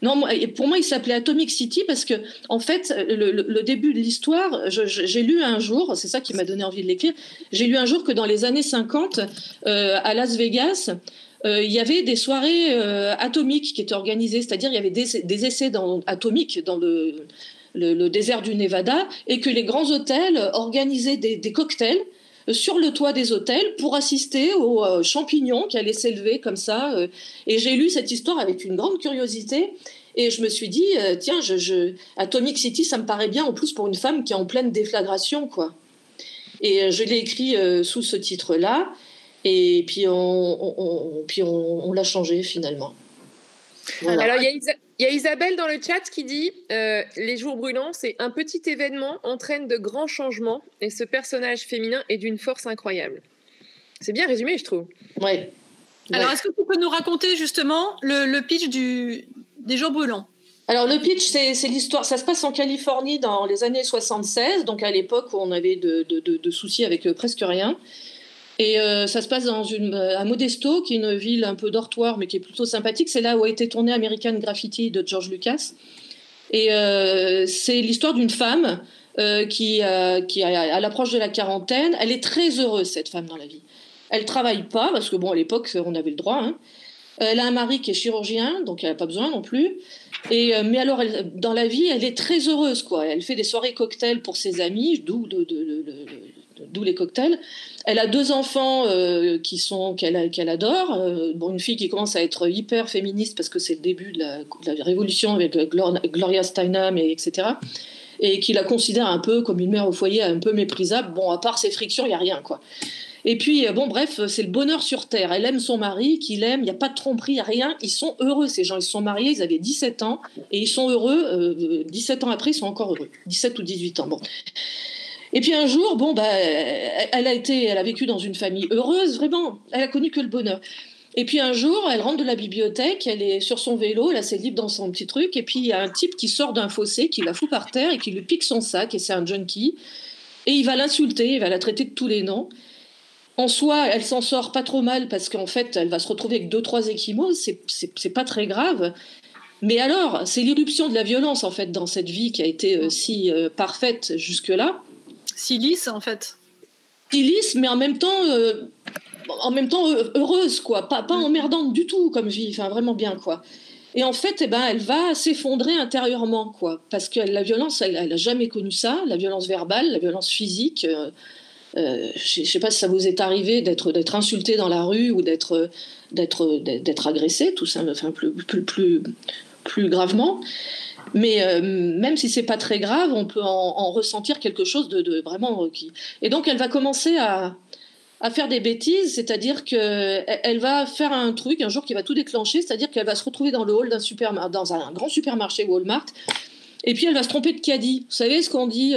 Non, pour moi, il s'appelait Atomic City parce que, en fait, le début de l'histoire, j'ai lu un jour, c'est ça qui m'a donné envie de l'écrire, j'ai lu un jour que dans les années 50, à Las Vegas, il y avait des soirées atomiques qui étaient organisées, c'est-à-dire il y avait des essais atomiques dans le désert du Nevada, et que les grands hôtels organisaient des cocktails sur le toit des hôtels pour assister aux champignons qui allaient s'élever comme ça. Et j'ai lu cette histoire avec une grande curiosité, et je me suis dit, tiens, Atomic City, ça me paraît bien, en plus pour une femme qui est en pleine déflagration, quoi. Et je l'ai écrit sous ce titre-là, et puis on l'a changé finalement. Voilà. Alors, il y a Isabelle dans le chat qui dit les jours brûlants, c'est un petit événement entraîne de grands changements et ce personnage féminin est d'une force incroyable. C'est bien résumé, je trouve. Ouais. Alors, est-ce que tu peux nous raconter justement le pitch des jours brûlants? Alors, le pitch, c'est l'histoire. Ça se passe en Californie dans les années 76, donc à l'époque où on avait de soucis avec presque rien. Et ça se passe à Modesto, qui est une ville un peu dortoir, mais qui est plutôt sympathique. C'est là où a été tourné American Graffiti de George Lucas. Et c'est l'histoire d'une femme qui à l'approche de la quarantaine. Elle est très heureuse, cette femme, dans la vie. Elle travaille pas, parce que bon, à l'époque, on avait le droit. Hein. Elle a un mari qui est chirurgien, donc elle n'a pas besoin non plus. Mais alors, dans la vie, elle est très heureuse, quoi. Elle fait des soirées cocktails pour ses amis, d'où les cocktails. Elle a 2 enfants qu'elle adore. Une fille qui commence à être hyper féministe parce que c'est le début de la révolution avec Gloria Steinem, etc. Et qui la considère un peu comme une mère au foyer un peu méprisable. Bon, à part ces frictions, il n'y a rien, quoi. Et puis, bref, c'est le bonheur sur Terre. Elle aime son mari, qu'il aime, il n'y a pas de tromperie, il n'y a rien. Ils sont heureux, ces gens. Ils se sont mariés, ils avaient 17 ans, et ils sont heureux. 17 ans après, ils sont encore heureux. 17 ou 18 ans, bon. Et puis un jour, elle a vécu dans une famille heureuse, vraiment. Elle a connu que le bonheur. Et puis un jour, elle rentre de la bibliothèque, elle est sur son vélo, là c'est libre dans son petit truc, et puis il y a un type qui sort d'un fossé, qui la fout par terre et qui lui pique son sac, et c'est un junkie. Et il va l'insulter, il va la traiter de tous les noms. En soi, elle s'en sort pas trop mal parce qu'en fait, elle va se retrouver avec 2-3 ecchymoses, c'est pas très grave. Mais alors, c'est l'irruption de la violence en fait dans cette vie qui a été si parfaite jusque-là. Si lisse en fait. Si lisse, mais en même temps heureuse quoi, pas emmerdante du tout comme vie, enfin vraiment bien quoi. Et en fait, elle va s'effondrer intérieurement quoi, parce que la violence, elle a jamais connu ça, la violence verbale, la violence physique. Je sais pas si ça vous est arrivé d'être insulté dans la rue ou d'être agressé, tout ça, enfin plus gravement. Mais même si c'est pas très grave, on peut en ressentir quelque chose de vraiment qui. Et donc elle va commencer à faire des bêtises, c'est-à-dire qu'elle va faire un truc un jour qui va tout déclencher, c'est-à-dire qu'elle va se retrouver dans le hall dans un grand supermarché Walmart, et puis elle va se tromper de caddie. Vous savez ce qu'on dit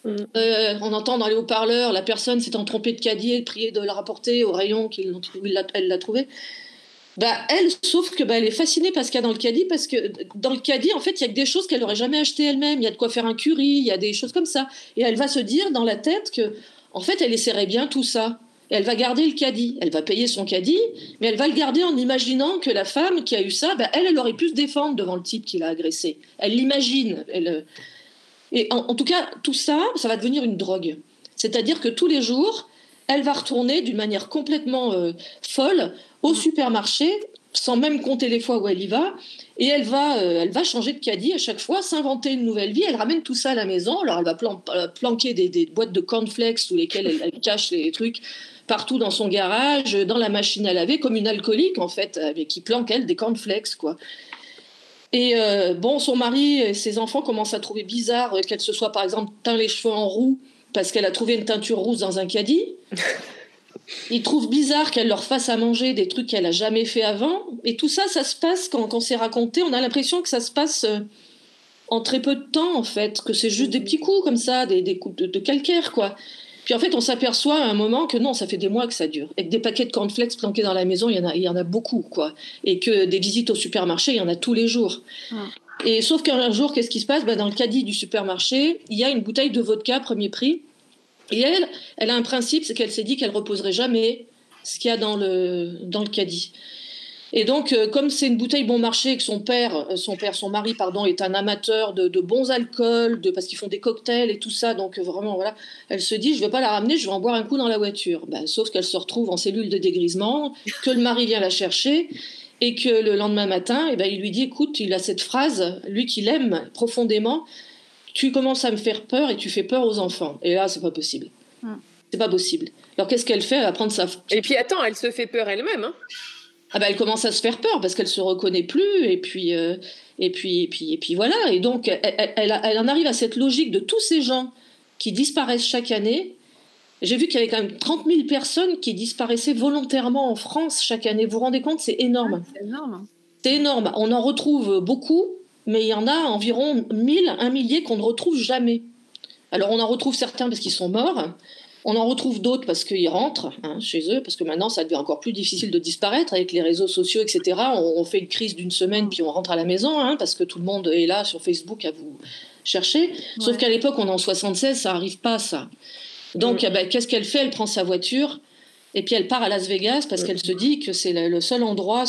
on entend dans les haut-parleurs, la personne s'étant trompée de caddie et priée de la rapporter au rayon où elle l'a trouvé. Elle, sauf que elle est fascinée par ce qu'il y a dans le caddie, parce que dans le caddie, en fait, il y a que des choses qu'elle n'aurait jamais achetées elle-même. Il y a de quoi faire un curry, il y a des choses comme ça. Et elle va se dire dans la tête que, en fait, elle essaierait bien tout ça. Et elle va garder le caddie. Elle va payer son caddie, mais elle va le garder en imaginant que la femme qui a eu ça, elle aurait pu se défendre devant le type qui l'a agressée. Elle l'imagine. Et en tout cas, tout ça, ça va devenir une drogue. C'est-à-dire que tous les jours, elle va retourner d'une manière complètement folle au supermarché, sans même compter les fois où elle y va, et elle va changer de caddie à chaque fois, s'inventer une nouvelle vie. Elle ramène tout ça à la maison. Alors elle va planquer des boîtes de cornflakes sous lesquelles elle cache les trucs partout dans son garage, dans la machine à laver, comme une alcoolique en fait, qui planque elle des cornflakes quoi. Et son mari et ses enfants commencent à trouver bizarre qu'elle se soit par exemple teint les cheveux en roux parce qu'elle a trouvé une teinture rousse dans un caddie. Ils trouvent bizarre qu'elle leur fasse à manger des trucs qu'elle a jamais fait avant. Et tout ça, ça se passe quand c'est raconté. On a l'impression que ça se passe en très peu de temps, en fait, que c'est juste des petits coups comme ça, des coups de calcaire, quoi. Puis en fait, on s'aperçoit à un moment que non, ça fait des mois que ça dure. Et que des paquets de cornflakes planqués dans la maison, il y en a beaucoup, quoi. Et que des visites au supermarché, il y en a tous les jours. Et sauf qu'un jour, qu'est-ce qui se passe ? Dans le caddie du supermarché, il y a une bouteille de vodka premier prix. Et elle a un principe, c'est qu'elle s'est dit qu'elle reposerait jamais ce qu'il y a dans le caddie. Et donc, comme c'est une bouteille bon marché et que son mari, est un amateur de bons alcools, parce qu'ils font des cocktails et tout ça, donc vraiment, voilà, elle se dit, je vais pas la ramener, je vais en boire un coup dans la voiture. Sauf qu'elle se retrouve en cellule de dégrisement, que le mari vient la chercher, et que le lendemain matin, il lui dit, écoute, il a cette phrase, lui qui l'aime profondément, tu commences à me faire peur et tu fais peur aux enfants. Et là, c'est pas possible. C'est pas possible. Alors, qu'est-ce qu'elle fait ? Elle va prendre sa... Et puis, attends, elle se fait peur elle-même, hein. Elle commence à se faire peur parce qu'elle se reconnaît plus. Et puis voilà. Et donc, elle en arrive à cette logique de tous ces gens qui disparaissent chaque année. J'ai vu qu'il y avait quand même 30 000 personnes qui disparaissaient volontairement en France chaque année. Vous vous rendez compte ? C'est énorme. C'est énorme. C'est énorme. On en retrouve beaucoup. Mais il y en a environ 1 millier qu'on ne retrouve jamais. Alors, on en retrouve certains parce qu'ils sont morts. On en retrouve d'autres parce qu'ils rentrent chez eux, parce que maintenant, ça devient encore plus difficile de disparaître avec les réseaux sociaux, etc. On fait une crise d'1 semaine, puis on rentre à la maison, parce que tout le monde est là sur Facebook à vous chercher. Sauf qu'à l'époque, on est en 76, ça n'arrive pas, ça. Donc, qu'est-ce qu'elle fait ? Elle prend sa voiture, et puis elle part à Las Vegas, parce qu'elle se dit que c'est le seul endroit,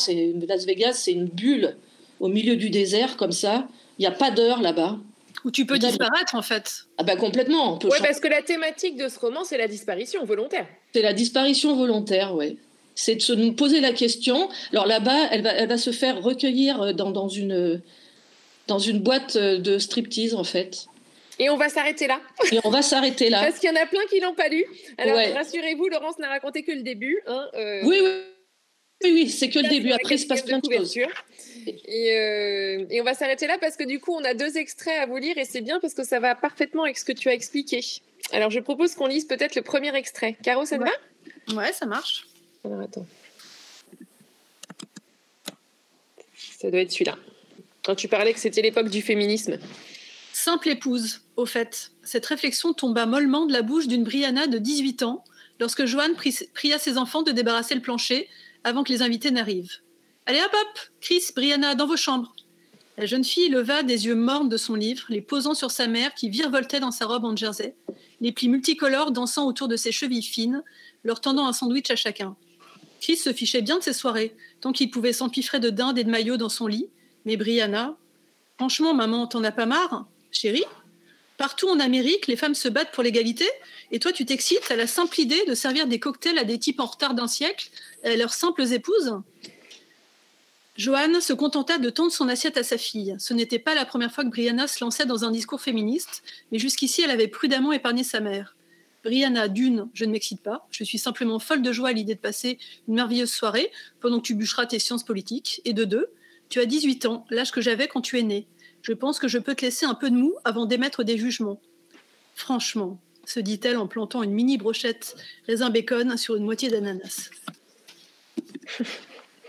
Las Vegas, c'est une bulle au milieu du désert, comme ça. Il n'y a pas d'heure là-bas. Où tu peux disparaître, en fait. Complètement. Oui, parce que la thématique de ce roman, c'est la disparition volontaire. C'est la disparition volontaire, oui. C'est de se poser la question. Alors là-bas, elle va se faire recueillir dans une boîte de striptease, en fait. Et on va s'arrêter là. Parce qu'il y en a plein qui l'ont pas lu. Alors, rassurez-vous, Laurence n'a raconté que le début. Oui, c'est que le début. Après, il se passe plein de choses. Et on va s'arrêter là parce que du coup, on a 2 extraits à vous lire et c'est bien parce que ça va parfaitement avec ce que tu as expliqué. Alors, je propose qu'on lise peut-être le premier extrait. Caro, ça te va ? Ouais, ça marche. Alors, attends. Ça doit être celui-là. Quand tu parlais que c'était l'époque du féminisme. Simple épouse, au fait. Cette réflexion tomba mollement de la bouche d'une Brianna de 18 ans lorsque Joanne pria ses enfants de débarrasser le plancher avant que les invités n'arrivent. « Allez hop hop, Chris, Brianna, dans vos chambres !» La jeune fille leva des yeux mornes de son livre, les posant sur sa mère qui virevoltait dans sa robe en jersey, les plis multicolores dansant autour de ses chevilles fines, leur tendant un sandwich à chacun. Chris se fichait bien de ses soirées, tant qu'il pouvait s'empiffrer de dinde et de maillot dans son lit. Mais Brianna, « Franchement, maman, t'en as pas marre, chérie ? Partout en Amérique, les femmes se battent pour l'égalité, et toi, tu t'excites à la simple idée de servir des cocktails à des types en retard d'un siècle, à leurs simples épouses ?» Joanne se contenta de tendre son assiette à sa fille. Ce n'était pas la première fois que Brianna se lançait dans un discours féministe, mais jusqu'ici, elle avait prudemment épargné sa mère. Brianna, d'une, je ne m'excite pas, je suis simplement folle de joie à l'idée de passer une merveilleuse soirée pendant que tu bûcheras tes sciences politiques. Et de deux, tu as 18 ans, l'âge que j'avais quand tu es née. Je pense que je peux te laisser un peu de mou avant d'émettre des jugements. Franchement, se dit-elle en plantant une mini brochette raisin bacon sur une moitié d'ananas.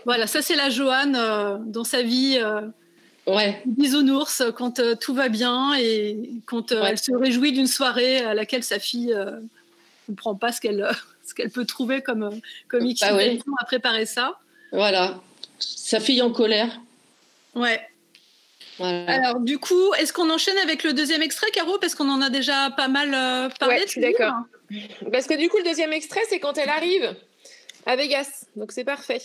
Voilà, ça c'est la Joanne dans sa vie bisounours quand tout va bien et quand elle se réjouit d'une soirée à laquelle sa fille ne prend pas ce qu'elle peut trouver comme excitation à préparer ça. Voilà, sa fille en colère. Ouais. Voilà. Alors du coup, est-ce qu'on enchaîne avec le deuxième extrait, Caro, parce qu'on en a déjà pas mal parlé. Ouais, je suis d'accord. Parce que du coup, le deuxième extrait, c'est quand elle arrive à Vegas. Donc c'est parfait.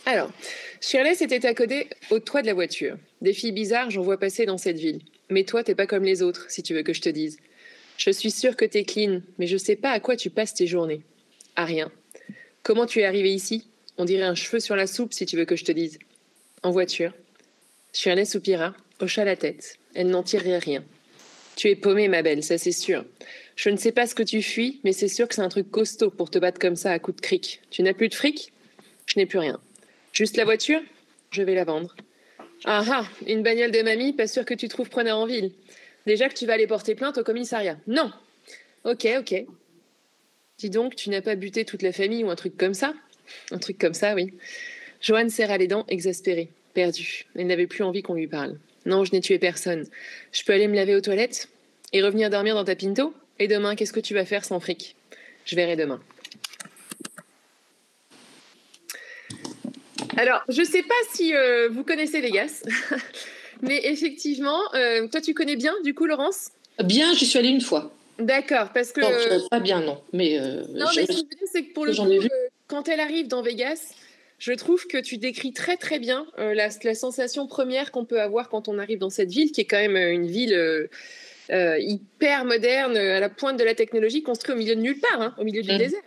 Alors, Shirley s'était accoudée au toit de la voiture. Des filles bizarres, j'en vois passer dans cette ville. Mais toi, t'es pas comme les autres, si tu veux que je te dise. Je suis sûre que t'es clean, mais je sais pas à quoi tu passes tes journées. À rien. Comment tu es arrivée ici ? On dirait un cheveu sur la soupe, si tu veux que je te dise. En voiture. Shirley soupira, hocha la tête. Elle n'en tirait rien. Tu es paumée, ma belle, ça c'est sûr. Je ne sais pas ce que tu fuis, mais c'est sûr que c'est un truc costaud pour te battre comme ça à coups de cric. Tu n'as plus de fric ? Je n'ai plus rien. Juste la voiture ? Je vais la vendre. Ah ah, une bagnole de mamie, pas sûr que tu trouves preneur en ville. Déjà que tu vas aller porter plainte au commissariat. Non. Ok. Dis donc, tu n'as pas buté toute la famille ou un truc comme ça ? Un truc comme ça, oui. Joanne serra les dents, exaspérée, perdue. Elle n'avait plus envie qu'on lui parle. Non, je n'ai tué personne. Je peux aller me laver aux toilettes et revenir dormir dans ta Pinto ? Et demain, qu'est-ce que tu vas faire sans fric ? Je verrai demain. Alors, je ne sais pas si vous connaissez Vegas, mais effectivement, toi, tu connais bien, du coup, Laurence ? Bien, j'y suis allée une fois. D'accord, parce que... Non, pas bien, non. Mais, non, mais ce que je veux dire, c'est que pour le coup, quand elle arrive dans Vegas, je trouve que tu décris très, très bien la sensation première qu'on peut avoir quand on arrive dans cette ville, qui est quand même une ville... hyper moderne, à la pointe de la technologie, construite au milieu de nulle part, au milieu du désert.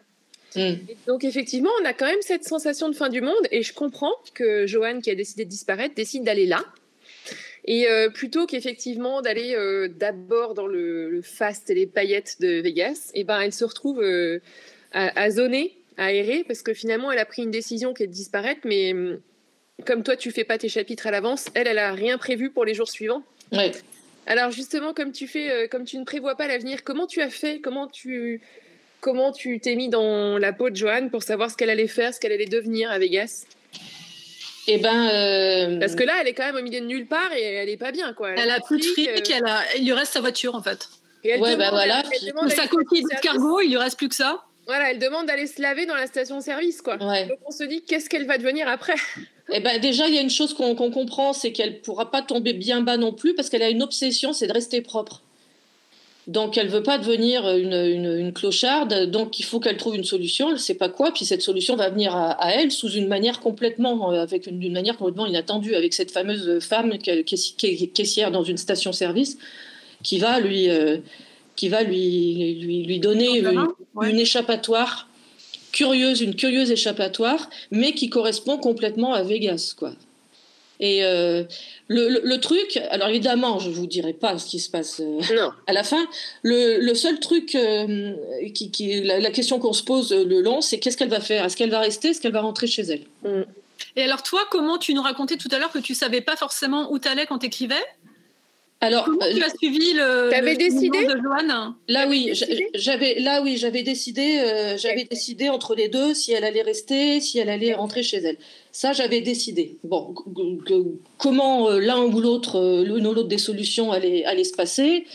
Et donc effectivement, on a quand même cette sensation de fin du monde, et je comprends que Joanne, qui a décidé de disparaître, décide d'aller là, et plutôt qu'effectivement d'aller d'abord dans le faste et les paillettes de Vegas, et ben elle se retrouve à zoner, à errer, parce que finalement elle a pris une décision qui est de disparaître, mais comme toi tu fais pas tes chapitres à l'avance, elle a rien prévu pour les jours suivants. Ouais. Alors justement, comme tu ne prévois pas l'avenir, comment tu as fait ? Comment tu t'es mis dans la peau de Joanne pour savoir ce qu'elle allait faire, ce qu'elle allait devenir à Vegas ? Eh ben, parce que là, elle est quand même au milieu de nulle part et elle est pas bien, quoi. Elle a plus de fric, il lui reste sa voiture en fait. Et elle demande sa coquille de cargo, il lui reste plus que ça. Voilà, elle demande d'aller se laver dans la station-service, quoi. Ouais. Donc on se dit, qu'est-ce qu'elle va devenir après ? Eh ben, déjà, il y a une chose qu'on comprend, c'est qu'elle ne pourra pas tomber bien bas non plus, parce qu'elle a une obsession, c'est de rester propre. Donc, elle ne veut pas devenir une clocharde, donc il faut qu'elle trouve une solution, elle ne sait pas quoi, puis cette solution va venir à elle sous une manière complètement inattendue, avec cette fameuse femme caissière dans une station-service qui va lui donner une échappatoire une curieuse échappatoire, mais qui correspond complètement à Vegas, quoi. Et le truc, alors évidemment, je ne vous dirai pas ce qui se passe à la fin. Le seul truc, la question qu'on se pose le long, c'est qu'est-ce qu'elle va faire ? Est-ce qu'elle va rester ? Est-ce qu'elle va rentrer chez elle ? Et alors toi, comment tu nous racontais tout à l'heure que tu ne savais pas forcément où tu allais quand tu écrivais ? Alors, comment tu as suivi T'avais décidé de Joanne? J'avais décidé entre les deux si elle allait rester, si elle allait rentrer chez elle. Ça, j'avais décidé. Bon, comment l'un ou l'autre, l'une ou l'autre des solutions allait se passer.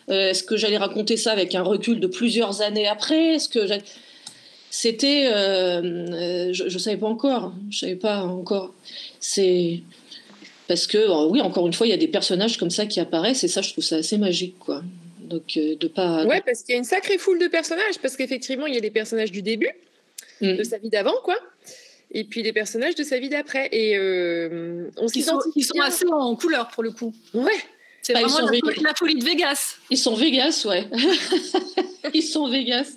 Est-ce que j'allais raconter ça avec un recul de plusieurs années après? C'était, je savais pas encore. Je savais pas encore. C'est parce que oui, encore une fois, il y a des personnages comme ça qui apparaissent et ça, je trouve ça assez magique, quoi. Donc de pas. Ouais, parce qu'il y a une sacrée foule de personnages, parce qu'effectivement, il y a les personnages du début, de sa vie d'avant, quoi. Et puis les personnages de sa vie d'après. Et on s'identifie. Ils sont assez en couleur pour le coup. Ouais. C'est vraiment la folie de Vegas. Ils sont Vegas, ouais. Ils sont Vegas.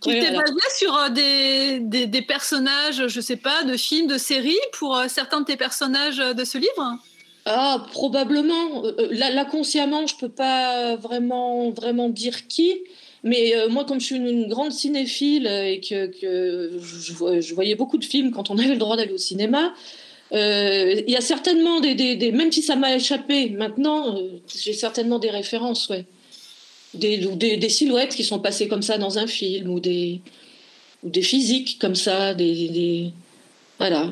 Tu t'es basé sur des personnages, je sais pas, de films, de séries pour certains de tes personnages de ce livre? Ah, probablement. Là, consciemment, je peux pas vraiment dire qui. Mais moi, comme je suis une grande cinéphile et que je voyais beaucoup de films quand on avait le droit d'aller au cinéma, il y a certainement même si ça m'a échappé maintenant, j'ai certainement des références, ouais. Des silhouettes qui sont passées comme ça dans un film ou des physiques comme ça, voilà.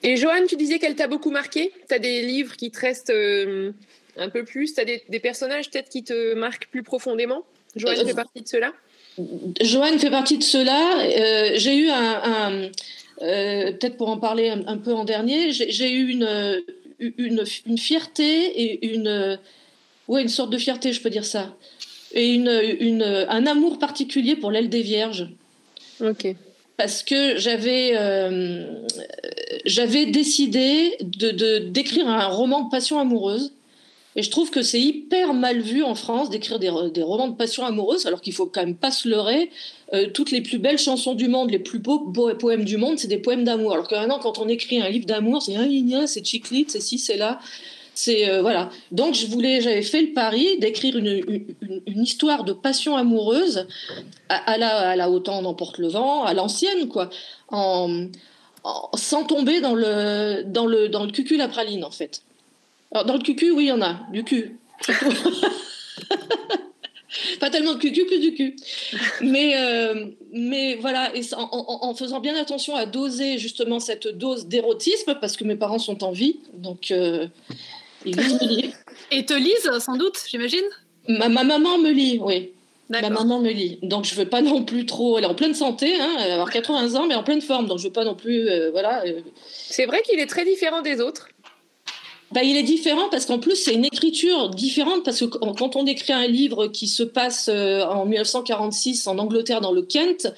Et Joanne, tu disais qu'elle t'a beaucoup marqué. Tu as des livres qui te restent un peu plus. Tu as des personnages peut-être qui te marquent plus profondément. Joanne fait partie de ceux-là. Joanne fait partie de ceux-là. J'ai eu peut-être pour en parler un peu en dernier, j'ai eu une fierté et une sorte de fierté, je peux dire ça, et un amour particulier pour l'aile des Vierges. Ok. Parce que j'avais décidé d'écrire un roman de passion amoureuse. Et je trouve que c'est hyper mal vu en France d'écrire des romans de passion amoureuse, alors qu'il faut quand même pas se leurrer. Toutes les plus belles chansons du monde, les plus beaux poèmes du monde, c'est des poèmes d'amour. Alors que maintenant, quand on écrit un livre d'amour, c'est chic-lit, c'est ci, c'est là. Voilà. Donc j'avais fait le pari d'écrire une histoire de passion amoureuse à la Autant d'emporte le vent, à l'ancienne, quoi, sans tomber dans le cucul la praline, en fait. Alors, dans le cucu, oui, il y en a, du cul. Pas tellement de cucu que du cul. Mais voilà, et en faisant bien attention à doser justement cette dose d'érotisme, parce que mes parents sont en vie, donc ils lisent mes livres. Et te lisent, sans doute, j'imagine? Ma maman me lit, oui. D'accord. Ma maman me lit. Donc, je ne veux pas non plus trop... Elle est en pleine santé, hein, elle va avoir 80 ans, mais en pleine forme. Donc, je ne veux pas non plus... voilà. C'est vrai qu'il est très différent des autres. Il est différent parce qu'en plus, c'est une écriture différente parce que quand on écrit un livre qui se passe en 1946 en Angleterre dans le Kent,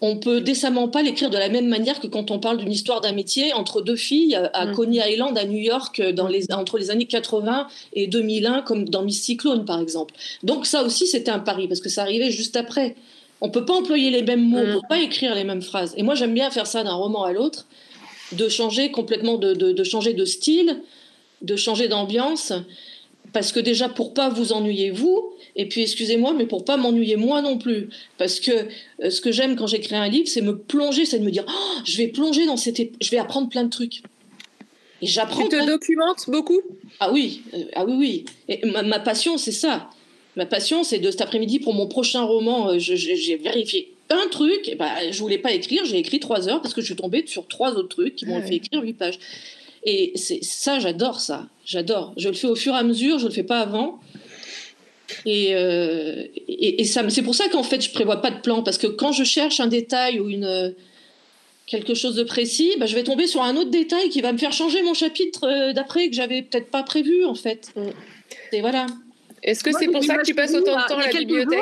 on peut décemment pas l'écrire de la même manière que quand on parle d'une histoire d'amitié entre deux filles à Coney Island, à New York, entre les années 80 et 2001, comme dans Miss Cyclone, par exemple. Donc ça aussi, c'était un pari parce que ça arrivait juste après. On peut pas employer les mêmes mots, on peut pas écrire les mêmes phrases. Et moi, j'aime bien faire ça d'un roman à l'autre, de changer complètement, de changer de style, de changer d'ambiance, parce que déjà pour pas vous ennuyer vous, et puis excusez-moi, mais pour pas m'ennuyer moi non plus, parce que ce que j'aime quand j'écris un livre, c'est me plonger, c'est de me dire je vais plonger dans je vais apprendre plein de trucs. Et j'apprends. Tu te documentes beaucoup? Ah oui. Et ma passion, c'est ça. Ma passion, c'est de cet après-midi pour mon prochain roman, j'ai vérifié un truc, et je voulais pas écrire, j'ai écrit 3 heures parce que je suis tombée sur 3 autres trucs qui m'ont fait écrire 8 pages. Et ça, j'adore ça. J'adore. Je le fais au fur et à mesure, je ne le fais pas avant. Et c'est pour ça qu'en fait, je ne prévois pas de plan. Parce que quand je cherche un détail ou quelque chose de précis, je vais tomber sur un autre détail qui va me faire changer mon chapitre d'après que je n'avais peut-être pas prévu, en fait. Et voilà. Est-ce que c'est pour ça que tu passes autant de temps à la bibliothèque?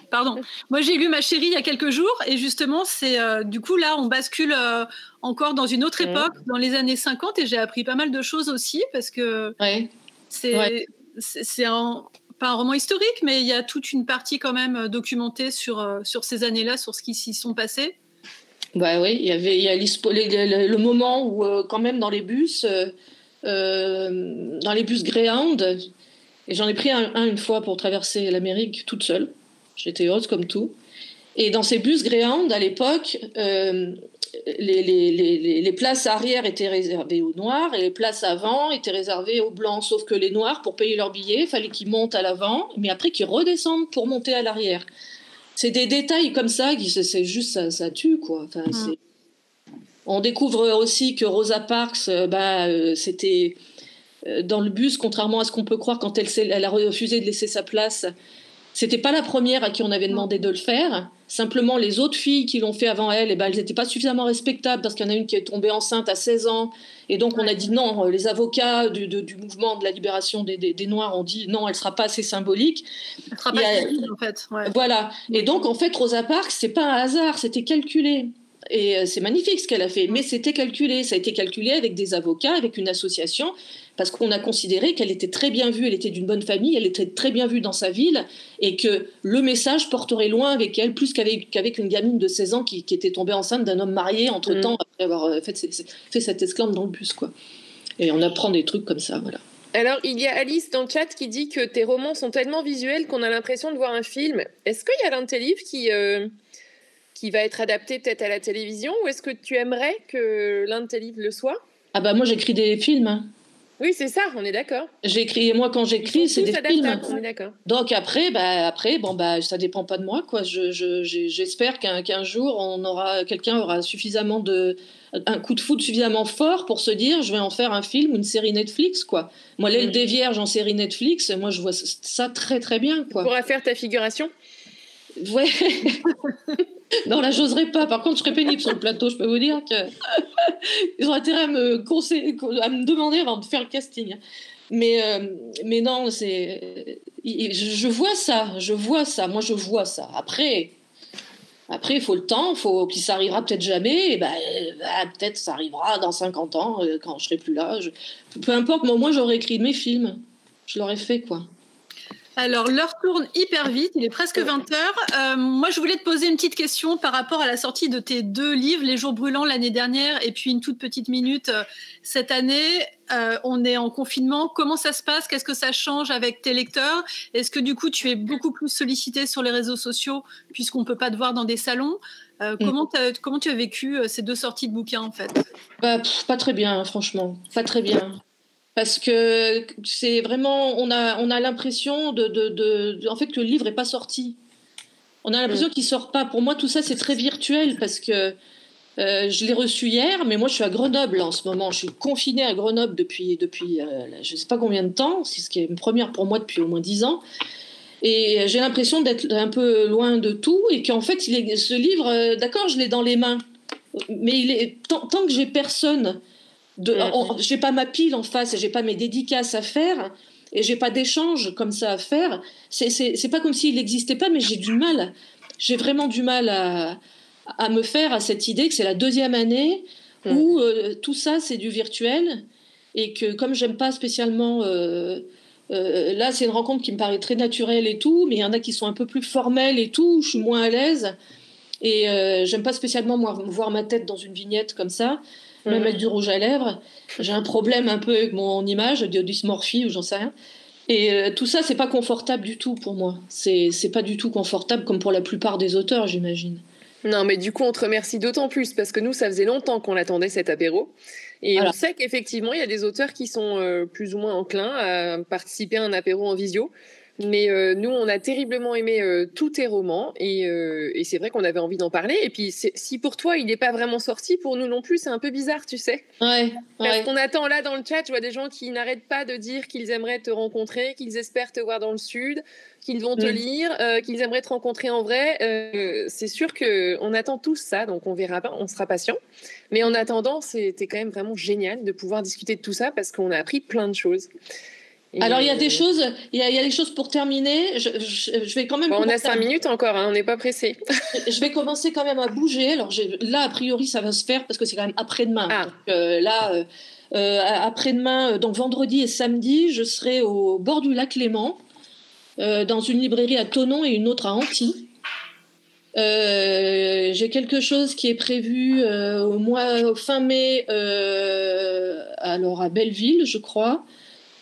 Pardon. Moi, j'ai lu Ma chérie il y a quelques jours et justement, c'est du coup là, on bascule encore dans une autre époque, dans les années 50 et j'ai appris pas mal de choses aussi parce que c'est pas un roman historique, mais il y a toute une partie quand même documentée sur ces années-là, sur ce qui s'y sont passés. Oui, il y a le moment où quand même dans les bus Greyhound, et j'en ai pris une fois pour traverser l'Amérique toute seule. J'étais heureuse comme tout. Et dans ces bus Greyhound, à l'époque, les places arrière étaient réservées aux noirs et les places avant étaient réservées aux blancs. Sauf que les noirs, pour payer leur billet, il fallait qu'ils montent à l'avant, mais après qu'ils redescendent pour monter à l'arrière. C'est des détails comme ça, c'est juste ça tue, quoi. Enfin, on découvre aussi que Rosa Parks, c'était dans le bus, contrairement à ce qu'on peut croire quand elle a refusé de laisser sa place. C'était pas la première à qui on avait demandé de le faire. Simplement, les autres filles qui l'ont fait avant elle, elles n'étaient pas suffisamment respectables parce qu'il y en a une qui est tombée enceinte à 16 ans. Et donc, on a dit non. Les avocats du mouvement de la libération des Noirs ont dit non, elle ne sera pas assez symbolique. Elle ne sera pas symbolique, en fait. Ouais. Voilà. Et donc, en fait, Rosa Parks, ce n'est pas un hasard, c'était calculé. Et c'est magnifique ce qu'elle a fait, mais c'était calculé. Ça a été calculé avec des avocats, avec une association, parce qu'on a considéré qu'elle était très bien vue, elle était d'une bonne famille, elle était très bien vue dans sa ville, et que le message porterait loin avec elle, plus qu'avec une gamine de 16 ans qui était tombée enceinte d'un homme marié entre-temps, après avoir fait cette esclave dans le bus, quoi. Et on apprend des trucs comme ça, voilà. Alors, il y a Alice dans le chat qui dit que tes romans sont tellement visuels qu'on a l'impression de voir un film. Est-ce qu'il y a l'un de tes livres qui va être adapté peut-être à la télévision, ou est-ce que tu aimerais que l'un de tes livres le soit? Ah bah moi j'écris des films. Hein. Oui, c'est ça, on est d'accord. Moi quand j'écris, c'est des films. On est d'accord. Donc après, ça dépend pas de moi, quoi. J'espère qu'un jour quelqu'un aura suffisamment un coup de foudre suffisamment fort pour se dire je vais en faire un film ou une série Netflix, quoi. Moi, L'Aile des Vierges en série Netflix, moi je vois ça très très bien, quoi. Tu pourras faire ta figuration? Ouais. Non, là, j'oserais pas. Par contre, je serais pénible sur le plateau. Je peux vous dire qu'ils ont intérêt à me demander avant de faire le casting. Mais non, je vois ça. Moi, je vois ça. Après, il faut le temps. Puis ça arrivera peut-être jamais. Et peut-être ça arrivera dans 50 ans, quand je serai plus là. Peu importe, mais au moins, j'aurais écrit mes films. Je l'aurais fait, quoi. Alors, l'heure tourne hyper vite, il est presque 20h. Moi, je voulais te poser une petite question par rapport à la sortie de tes 2 livres, Les Jours Brûlants l'année dernière et puis Une toute petite minute cette année. On est en confinement. Comment ça se passe? Qu'est-ce que ça change avec tes lecteurs? Est-ce que du coup, tu es beaucoup plus sollicité sur les réseaux sociaux puisqu'on ne peut pas te voir dans des salons? Comment tu as vécu ces 2 sorties de bouquins, en fait? Pas très bien, franchement. Pas très bien. Parce que c'est vraiment, on a l'impression en fait, que le livre n'est pas sorti. On a l'impression qu'il ne sort pas. Pour moi, tout ça, c'est très virtuel parce que je l'ai reçu hier, mais moi, je suis à Grenoble en ce moment. Je suis confinée à Grenoble depuis je ne sais pas combien de temps. C'est ce qui est une première pour moi depuis au moins 10 ans. Et j'ai l'impression d'être un peu loin de tout et qu'en fait, ce livre, d'accord, je l'ai dans les mains. Mais tant que j'ai personne... j'ai pas ma pile en face et j'ai pas mes dédicaces à faire et j'ai pas d'échange comme ça à faire, c'est pas comme s'il n'existait pas, mais j'ai vraiment du mal à me faire à cette idée que c'est la 2e année où tout ça c'est du virtuel et que comme j'aime pas spécialement là c'est une rencontre qui me paraît très naturelle et tout, mais il y en a qui sont un peu plus formelles et tout, je suis moins à l'aise et j'aime pas spécialement voir ma tête dans une vignette comme ça. Même avec du rouge à lèvres, j'ai un problème un peu avec mon image, de dysmorphie ou j'en sais rien. Et tout ça, c'est pas confortable du tout pour moi. C'est pas du tout confortable comme pour la plupart des auteurs, j'imagine. Non, mais du coup, on te remercie d'autant plus parce que nous, ça faisait longtemps qu'on attendait cet apéro. Et voilà. On sait qu'effectivement, il y a des auteurs qui sont plus ou moins enclins à participer à un apéro en visio. Mais nous, on a terriblement aimé tous tes romans et c'est vrai qu'on avait envie d'en parler. Et puis, si pour toi, il n'est pas vraiment sorti, pour nous non plus, c'est un peu bizarre, tu sais. Ouais. Parce qu'on attend là dans le chat, je vois des gens qui n'arrêtent pas de dire qu'ils aimeraient te rencontrer, qu'ils espèrent te voir dans le Sud, qu'ils vont te lire, qu'ils aimeraient te rencontrer en vrai. C'est sûr qu'on attend tous ça, donc on verra pas, on sera patient. Mais en attendant, c'était quand même vraiment génial de pouvoir discuter de tout ça parce qu'on a appris plein de choses. Alors, il y a des choses, il y a des choses pour terminer. Je vais quand même. On a 5 minutes encore, hein, on n'est pas pressé. Je vais commencer quand même à bouger. Alors, là, a priori, ça va se faire parce que c'est quand même après-demain. Ah. Donc, après-demain, donc vendredi et samedi, je serai au bord du lac Léman, dans une librairie à Thonon et une autre à Antilles. J'ai quelque chose qui est prévu fin mai, alors à Belleville, je crois.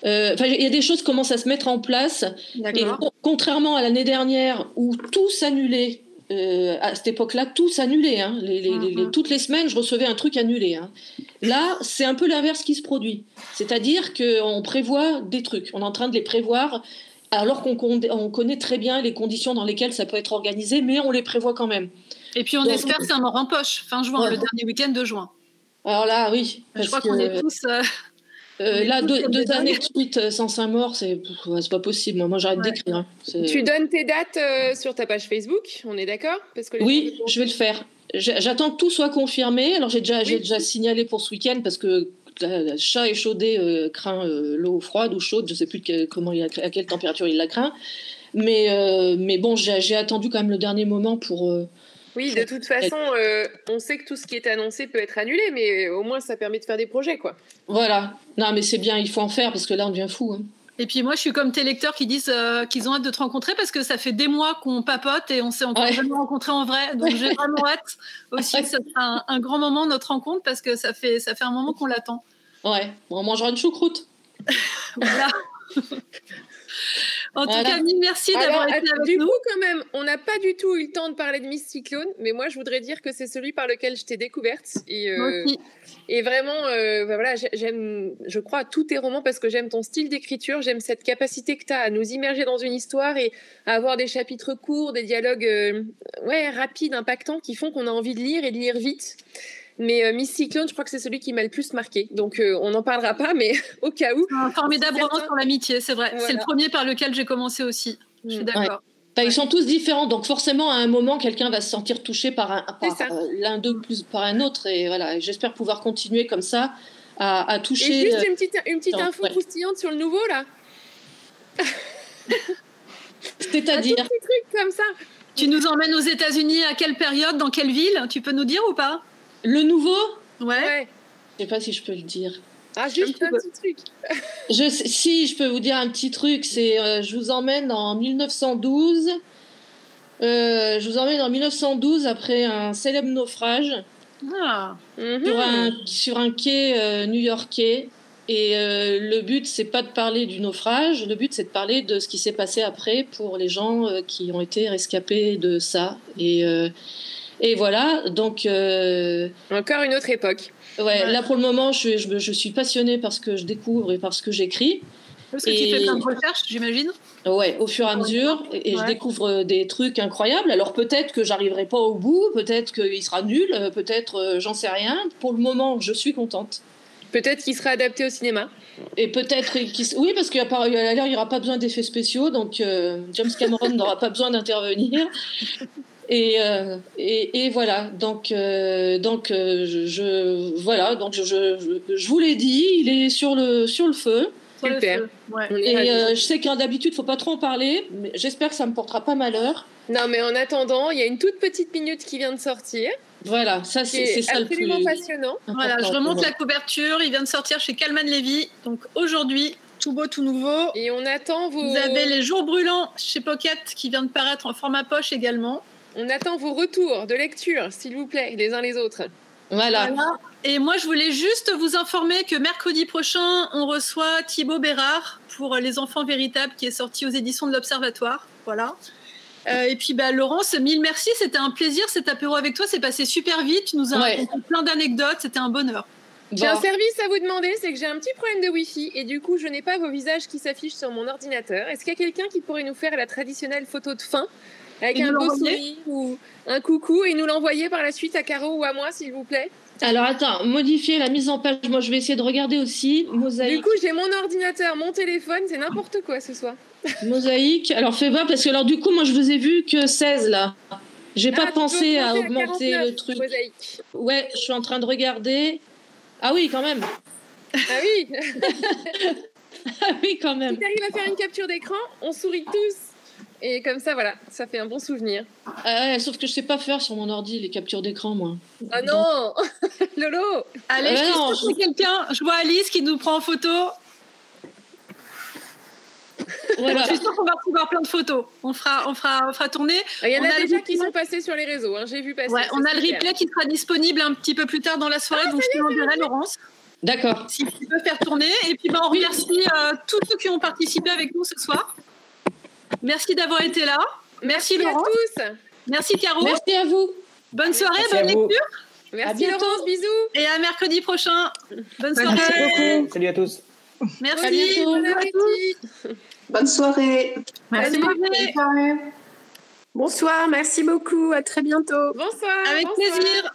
Il y a des choses qui commencent à se mettre en place. Et contrairement à l'année dernière où tout s'annulait à cette époque-là, tout s'annulait. Hein. Toutes les semaines, je recevais un truc annulé. Hein. Là, c'est un peu l'inverse qui se produit. C'est-à-dire qu'on prévoit des trucs. On est en train de les prévoir alors qu'on connaît très bien les conditions dans lesquelles ça peut être organisé, mais on les prévoit quand même. Et puis, on espère que ça mort en poche, fin juin, le dernier week-end de juin. Alors là, oui. Je crois qu'on est tous... là, deux années de suite sans 5 morts, c'est pas possible. Moi, j'arrête d'écrire. Hein. Tu donnes tes dates sur ta page Facebook, on est d'accord? Oui, je vais le faire. J'attends que tout soit confirmé. Alors, j'ai déjà signalé pour ce week-end parce que le chat échaudé craint l'eau froide ou chaude. Je ne sais plus à quelle température il la craint. Mais bon, j'ai attendu quand même le dernier moment pour... Oui, de toute façon, on sait que tout ce qui est annoncé peut être annulé, mais au moins, ça permet de faire des projets, quoi. Voilà. Non, mais c'est bien, il faut en faire, parce que là, on devient fou. Hein. Et puis moi, je suis comme tes lecteurs qui disent qu'ils ont hâte de te rencontrer, parce que ça fait des mois qu'on papote et on s'est encore jamais rencontrés en vrai. Donc, j'ai vraiment hâte aussi que ça soit un grand moment, notre rencontre, parce que ça fait un moment qu'on l'attend. Ouais, on mangera une choucroute. Voilà. En tout cas, mille merci d'avoir été avec nous. Du coup, quand même, on n'a pas du tout eu le temps de parler de Miss Cyclone, mais moi, je voudrais dire que c'est celui par lequel je t'ai découverte. Et vraiment, voilà, j'aime, je crois, à tous tes romans parce que j'aime ton style d'écriture, j'aime cette capacité que tu as à nous immerger dans une histoire et à avoir des chapitres courts, des dialogues rapides, impactants, qui font qu'on a envie de lire et de lire vite. Mais Miss Cyclone, je crois que c'est celui qui m'a le plus marqué. Donc, on n'en parlera pas, mais au cas où. Un formidable roman sur l'amitié, c'est vrai. Voilà. C'est le premier par lequel j'ai commencé aussi. Je suis d'accord. Ils sont tous différents, donc forcément, à un moment, quelqu'un va se sentir touché par l'un d'eux plus par un autre. Et voilà, j'espère pouvoir continuer comme ça à toucher... Et juste une petite info croustillante sur le nouveau, là. C'est-à-dire... Un tout petit truc comme ça. Tu nous emmènes aux États-Unis à quelle période, dans quelle ville? Tu peux nous dire ou pas? Le nouveau? Ouais. Je sais pas si je peux le dire. Ah, juste un petit truc. Si, je peux vous dire un petit truc. C'est, je vous emmène en 1912. Je vous emmène en 1912 après un célèbre naufrage sur un quai new-yorkais. Et le but, c'est pas de parler du naufrage. Le but, c'est de parler de ce qui s'est passé après pour les gens qui ont été rescapés de ça. Et voilà, donc... Encore une autre époque. Ouais, là pour le moment, je suis passionnée par ce que je découvre et par ce que j'écris. Parce que tu fais plein de recherches, j'imagine. Ouais, au fur et à mesure, et je découvre des trucs incroyables. Alors peut-être que j'arriverai pas au bout, peut-être qu'il sera nul, peut-être j'en sais rien. Pour le moment, je suis contente. Peut-être qu'il sera adapté au cinéma. Et peut-être oui, parce qu'à l'air, il n'y aura pas besoin d'effets spéciaux, donc James Cameron n'aura pas besoin d'intervenir. Et voilà, donc je vous l'ai dit, il est sur le feu. Super. Et je sais que d'habitude il faut pas trop en parler, mais j'espère que ça me portera pas malheur. Non, mais en attendant, il y a une toute petite minute qui vient de sortir. Voilà, ça c'est ça le plus passionnant. Voilà, je remonte la couverture, il vient de sortir chez Calman Levy, donc aujourd'hui. Tout beau, tout nouveau. Et on attend vos... Vous avez Les Jours Brûlants chez Pocket qui vient de paraître en format poche également. On attend vos retours de lecture, s'il vous plaît, les uns les autres. Voilà. Et moi, je voulais juste vous informer que mercredi prochain, on reçoit Thibaut Bérard pour Les Enfants Véritables qui est sorti aux éditions de l'Observatoire. Voilà. Et puis, Laurence, mille merci. C'était un plaisir cet apéro avec toi. C'est passé super vite. Tu nous as raconté plein d'anecdotes. C'était un bonheur. J'ai un service à vous demander, c'est que j'ai un petit problème de Wi-Fi et du coup, je n'ai pas vos visages qui s'affichent sur mon ordinateur. Est-ce qu'il y a quelqu'un qui pourrait nous faire la traditionnelle photo de fin avec un beau sourire ou un coucou et nous l'envoyer par la suite à Caro ou à moi, s'il vous plaît? Alors attends, modifier la mise en page. Moi, je vais essayer de regarder aussi. Mosaïque. Du coup, j'ai mon ordinateur, mon téléphone, c'est n'importe quoi ce soir. Mosaïque. Alors fais pas parce que alors du coup, moi, je vous ai vu que 16 là. J'ai pas pensé à augmenter 49, le truc. Mosaïque. Ouais, je suis en train de regarder. Ah oui, quand même. Ah oui. Ah oui, quand même. Si tu arrives à faire une capture d'écran, on sourit tous. Et comme ça, voilà, ça fait un bon souvenir. Sauf que je sais pas faire sur mon ordi les captures d'écran, moi. Ah non. Lolo. Allez, je quelqu'un. Je vois Alice qui nous prend en photo. Voilà. Je suis sûre qu'on va pouvoir plein de photos. On fera tourner. Il y en a déjà qui sont passés sur les réseaux. Hein. J'ai vu passer. Ouais, on a le replay qui sera disponible un petit peu plus tard dans la soirée, donc je te l'enverrai, Laurence. D'accord. Si tu peux faire tourner. Et puis, on remercie tous ceux qui ont participé avec nous ce soir. Merci d'avoir été là. Merci Laurence. à tous. Merci Caro. Merci à vous. Bonne soirée, Merci bonne à vous. lecture. Merci Laurence, bisous. Et à mercredi prochain. Bonne Merci soirée. beaucoup. Salut à tous. Merci. À bientôt. Bon appétit. Bonne soirée. Merci. Bonne soirée. Bonsoir, merci beaucoup, à très bientôt. Bonsoir. Avec bonsoir. plaisir.